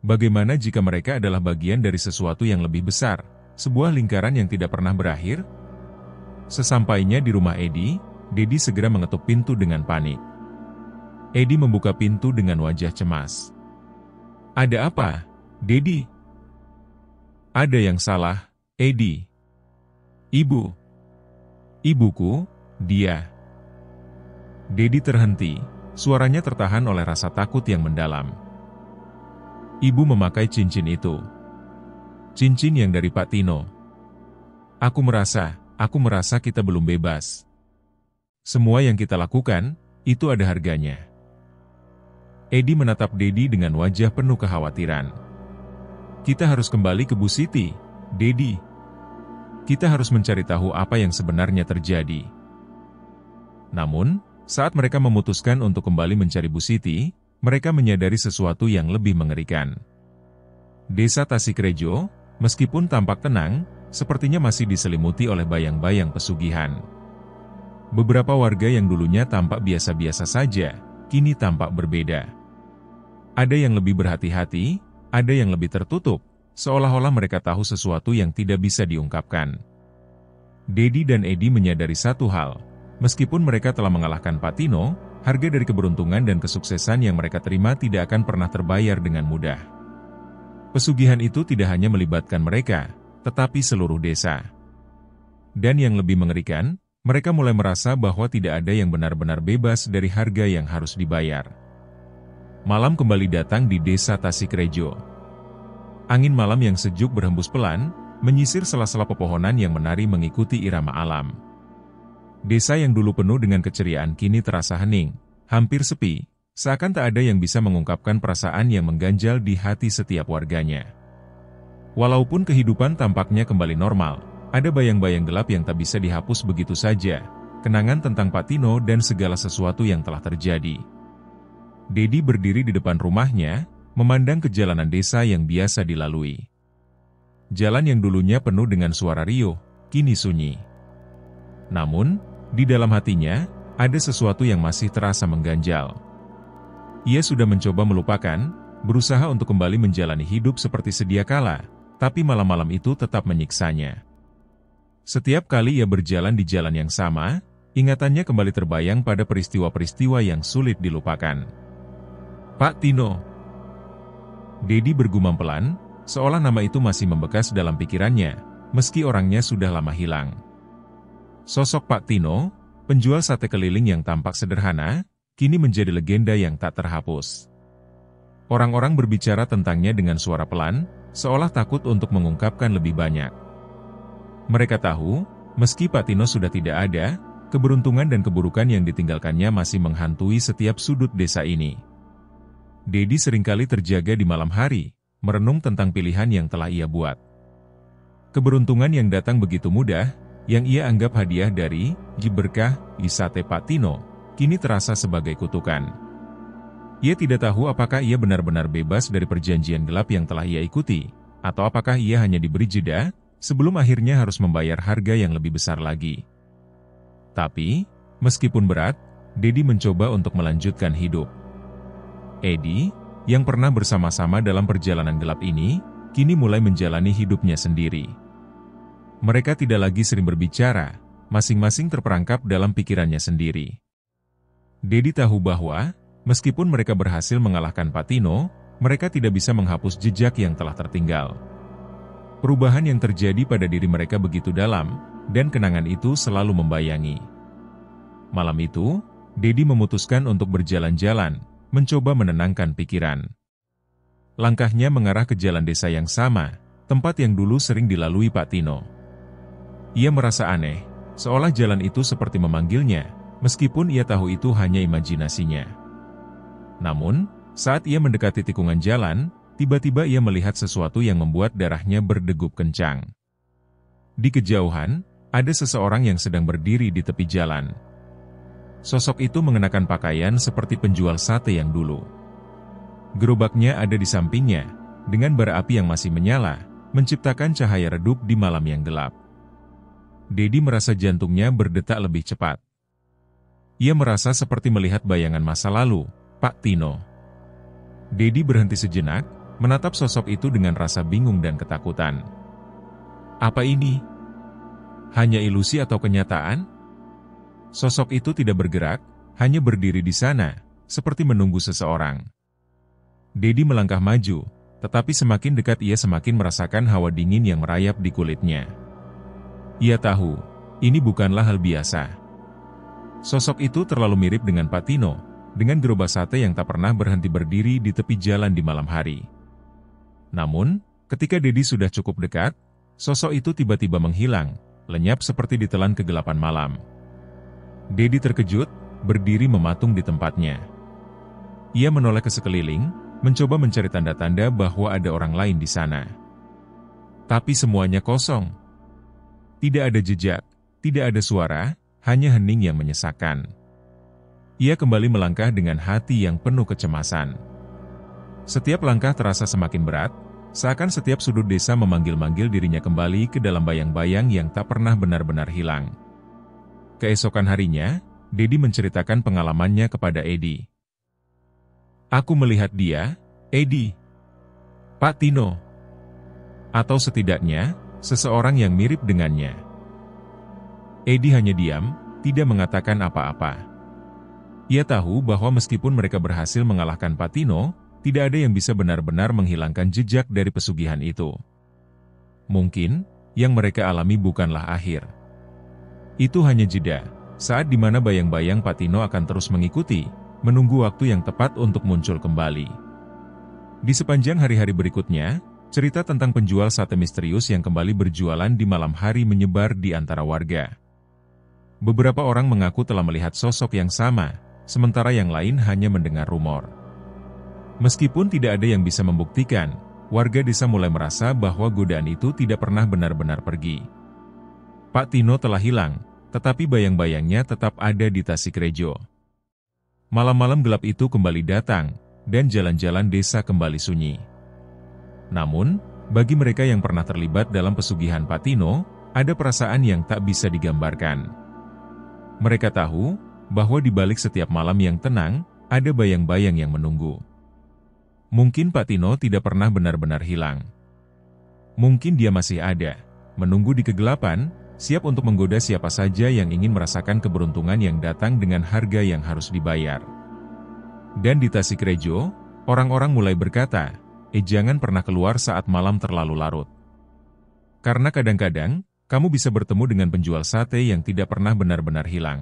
Bagaimana jika mereka adalah bagian dari sesuatu yang lebih besar, sebuah lingkaran yang tidak pernah berakhir? Sesampainya di rumah Edi, Dedi segera mengetuk pintu dengan panik. Edi membuka pintu dengan wajah cemas. Ada apa, Dedi? Ada yang salah, Edi. Ibu. Ibuku, dia. Dedi terhenti, suaranya tertahan oleh rasa takut yang mendalam. Ibu memakai cincin itu. Cincin yang dari Pak Tino. Aku merasa kita belum bebas. Semua yang kita lakukan, itu ada harganya. Edi menatap Dedi dengan wajah penuh kekhawatiran. Kita harus kembali ke Bu Siti, Dedi. Kita harus mencari tahu apa yang sebenarnya terjadi. Namun, saat mereka memutuskan untuk kembali mencari Bu Siti, mereka menyadari sesuatu yang lebih mengerikan. Desa Tasikrejo, meskipun tampak tenang, sepertinya masih diselimuti oleh bayang-bayang pesugihan. Beberapa warga yang dulunya tampak biasa-biasa saja, kini tampak berbeda. Ada yang lebih berhati-hati, ada yang lebih tertutup, seolah-olah mereka tahu sesuatu yang tidak bisa diungkapkan. Dedi dan Edi menyadari satu hal, meskipun mereka telah mengalahkan Pak Tino, harga dari keberuntungan dan kesuksesan yang mereka terima tidak akan pernah terbayar dengan mudah. Pesugihan itu tidak hanya melibatkan mereka, tetapi seluruh desa. Dan yang lebih mengerikan, mereka mulai merasa bahwa tidak ada yang benar-benar bebas dari harga yang harus dibayar. Malam kembali datang di desa Tasikrejo. Angin malam yang sejuk berhembus pelan, menyisir sela-sela pepohonan yang menari mengikuti irama alam. Desa yang dulu penuh dengan keceriaan kini terasa hening, hampir sepi, seakan tak ada yang bisa mengungkapkan perasaan yang mengganjal di hati setiap warganya. Walaupun kehidupan tampaknya kembali normal, ada bayang-bayang gelap yang tak bisa dihapus begitu saja, kenangan tentang Pak Tino dan segala sesuatu yang telah terjadi. Dedi berdiri di depan rumahnya, memandang ke jalanan desa yang biasa dilalui. Jalan yang dulunya penuh dengan suara riuh, kini sunyi. Namun, di dalam hatinya, ada sesuatu yang masih terasa mengganjal. Ia sudah mencoba melupakan, berusaha untuk kembali menjalani hidup seperti sedia kala, tapi malam-malam itu tetap menyiksanya. Setiap kali ia berjalan di jalan yang sama, ingatannya kembali terbayang pada peristiwa-peristiwa yang sulit dilupakan. Pak Tino. Dedi bergumam pelan, seolah nama itu masih membekas dalam pikirannya, meski orangnya sudah lama hilang. Sosok Pak Tino, penjual sate keliling yang tampak sederhana, kini menjadi legenda yang tak terhapus. Orang-orang berbicara tentangnya dengan suara pelan, seolah takut untuk mengungkapkan lebih banyak. Mereka tahu, meski Pak Tino sudah tidak ada, keberuntungan dan keburukan yang ditinggalkannya masih menghantui setiap sudut desa ini. Dedi seringkali terjaga di malam hari, merenung tentang pilihan yang telah ia buat. Keberuntungan yang datang begitu mudah, yang ia anggap hadiah dari berkah di sate Pak Tino, kini terasa sebagai kutukan. Ia tidak tahu apakah ia benar-benar bebas dari perjanjian gelap yang telah ia ikuti, atau apakah ia hanya diberi jeda, sebelum akhirnya harus membayar harga yang lebih besar lagi. Tapi, meskipun berat, Dedi mencoba untuk melanjutkan hidup. Edi, yang pernah bersama-sama dalam perjalanan gelap ini, kini mulai menjalani hidupnya sendiri. Mereka tidak lagi sering berbicara, masing-masing terperangkap dalam pikirannya sendiri. Dedi tahu bahwa, meskipun mereka berhasil mengalahkan Pak Tino, mereka tidak bisa menghapus jejak yang telah tertinggal. Perubahan yang terjadi pada diri mereka begitu dalam, dan kenangan itu selalu membayangi. Malam itu, Dedi memutuskan untuk berjalan-jalan, mencoba menenangkan pikiran. langkahnya mengarah ke jalan desa yang sama, tempat yang dulu sering dilalui Pak Tino. Ia merasa aneh, seolah jalan itu seperti memanggilnya, meskipun ia tahu itu hanya imajinasinya. Namun, saat ia mendekati tikungan jalan, tiba-tiba ia melihat sesuatu yang membuat darahnya berdegup kencang. Di kejauhan, ada seseorang yang sedang berdiri di tepi jalan. Sosok itu mengenakan pakaian seperti penjual sate yang dulu. Gerobaknya ada di sampingnya, dengan bara api yang masih menyala, menciptakan cahaya redup di malam yang gelap. Dedi merasa jantungnya berdetak lebih cepat. Ia merasa seperti melihat bayangan masa lalu, Pak Tino. Dedi berhenti sejenak, menatap sosok itu dengan rasa bingung dan ketakutan. Apa ini? Hanya ilusi atau kenyataan? Sosok itu tidak bergerak, hanya berdiri di sana, seperti menunggu seseorang. Dedi melangkah maju, tetapi semakin dekat ia semakin merasakan hawa dingin yang merayap di kulitnya. Ia tahu, ini bukanlah hal biasa. Sosok itu terlalu mirip dengan Pak Tino, dengan gerobak sate yang tak pernah berhenti berdiri di tepi jalan di malam hari. Namun, ketika Dedi sudah cukup dekat, sosok itu tiba-tiba menghilang, lenyap seperti ditelan kegelapan malam. Dedi terkejut, berdiri mematung di tempatnya. Ia menoleh ke sekeliling, mencoba mencari tanda-tanda bahwa ada orang lain di sana. Tapi semuanya kosong. Tidak ada jejak, tidak ada suara, hanya hening yang menyesakkan. Ia kembali melangkah dengan hati yang penuh kecemasan. Setiap langkah terasa semakin berat, seakan setiap sudut desa memanggil-manggil dirinya kembali ke dalam bayang-bayang yang tak pernah benar-benar hilang. Keesokan harinya, Dedi menceritakan pengalamannya kepada Edi. Aku melihat dia, Edi. Pak Tino. Atau setidaknya, seseorang yang mirip dengannya. Edi hanya diam, tidak mengatakan apa-apa. Ia tahu bahwa meskipun mereka berhasil mengalahkan Pak Tino, tidak ada yang bisa benar-benar menghilangkan jejak dari pesugihan itu. Mungkin, yang mereka alami bukanlah akhir. Itu hanya jeda, saat di mana bayang-bayang Pak Tino akan terus mengikuti, menunggu waktu yang tepat untuk muncul kembali. Di sepanjang hari-hari berikutnya, cerita tentang penjual sate misterius yang kembali berjualan di malam hari menyebar di antara warga. Beberapa orang mengaku telah melihat sosok yang sama, sementara yang lain hanya mendengar rumor. Meskipun tidak ada yang bisa membuktikan, warga desa mulai merasa bahwa godaan itu tidak pernah benar-benar pergi. Pak Tino telah hilang, tetapi bayang-bayangnya tetap ada di Tasikrejo. Malam-malam gelap itu kembali datang, dan jalan-jalan desa kembali sunyi. Namun, bagi mereka yang pernah terlibat dalam pesugihan Pak Tino, ada perasaan yang tak bisa digambarkan. Mereka tahu bahwa di balik setiap malam yang tenang, ada bayang-bayang yang menunggu. Mungkin Pak Tino tidak pernah benar-benar hilang. Mungkin dia masih ada, menunggu di kegelapan, siap untuk menggoda siapa saja yang ingin merasakan keberuntungan yang datang dengan harga yang harus dibayar. Dan di Tasikrejo, orang-orang mulai berkata, jangan pernah keluar saat malam terlalu larut. Karena kadang-kadang, kamu bisa bertemu dengan penjual sate yang tidak pernah benar-benar hilang.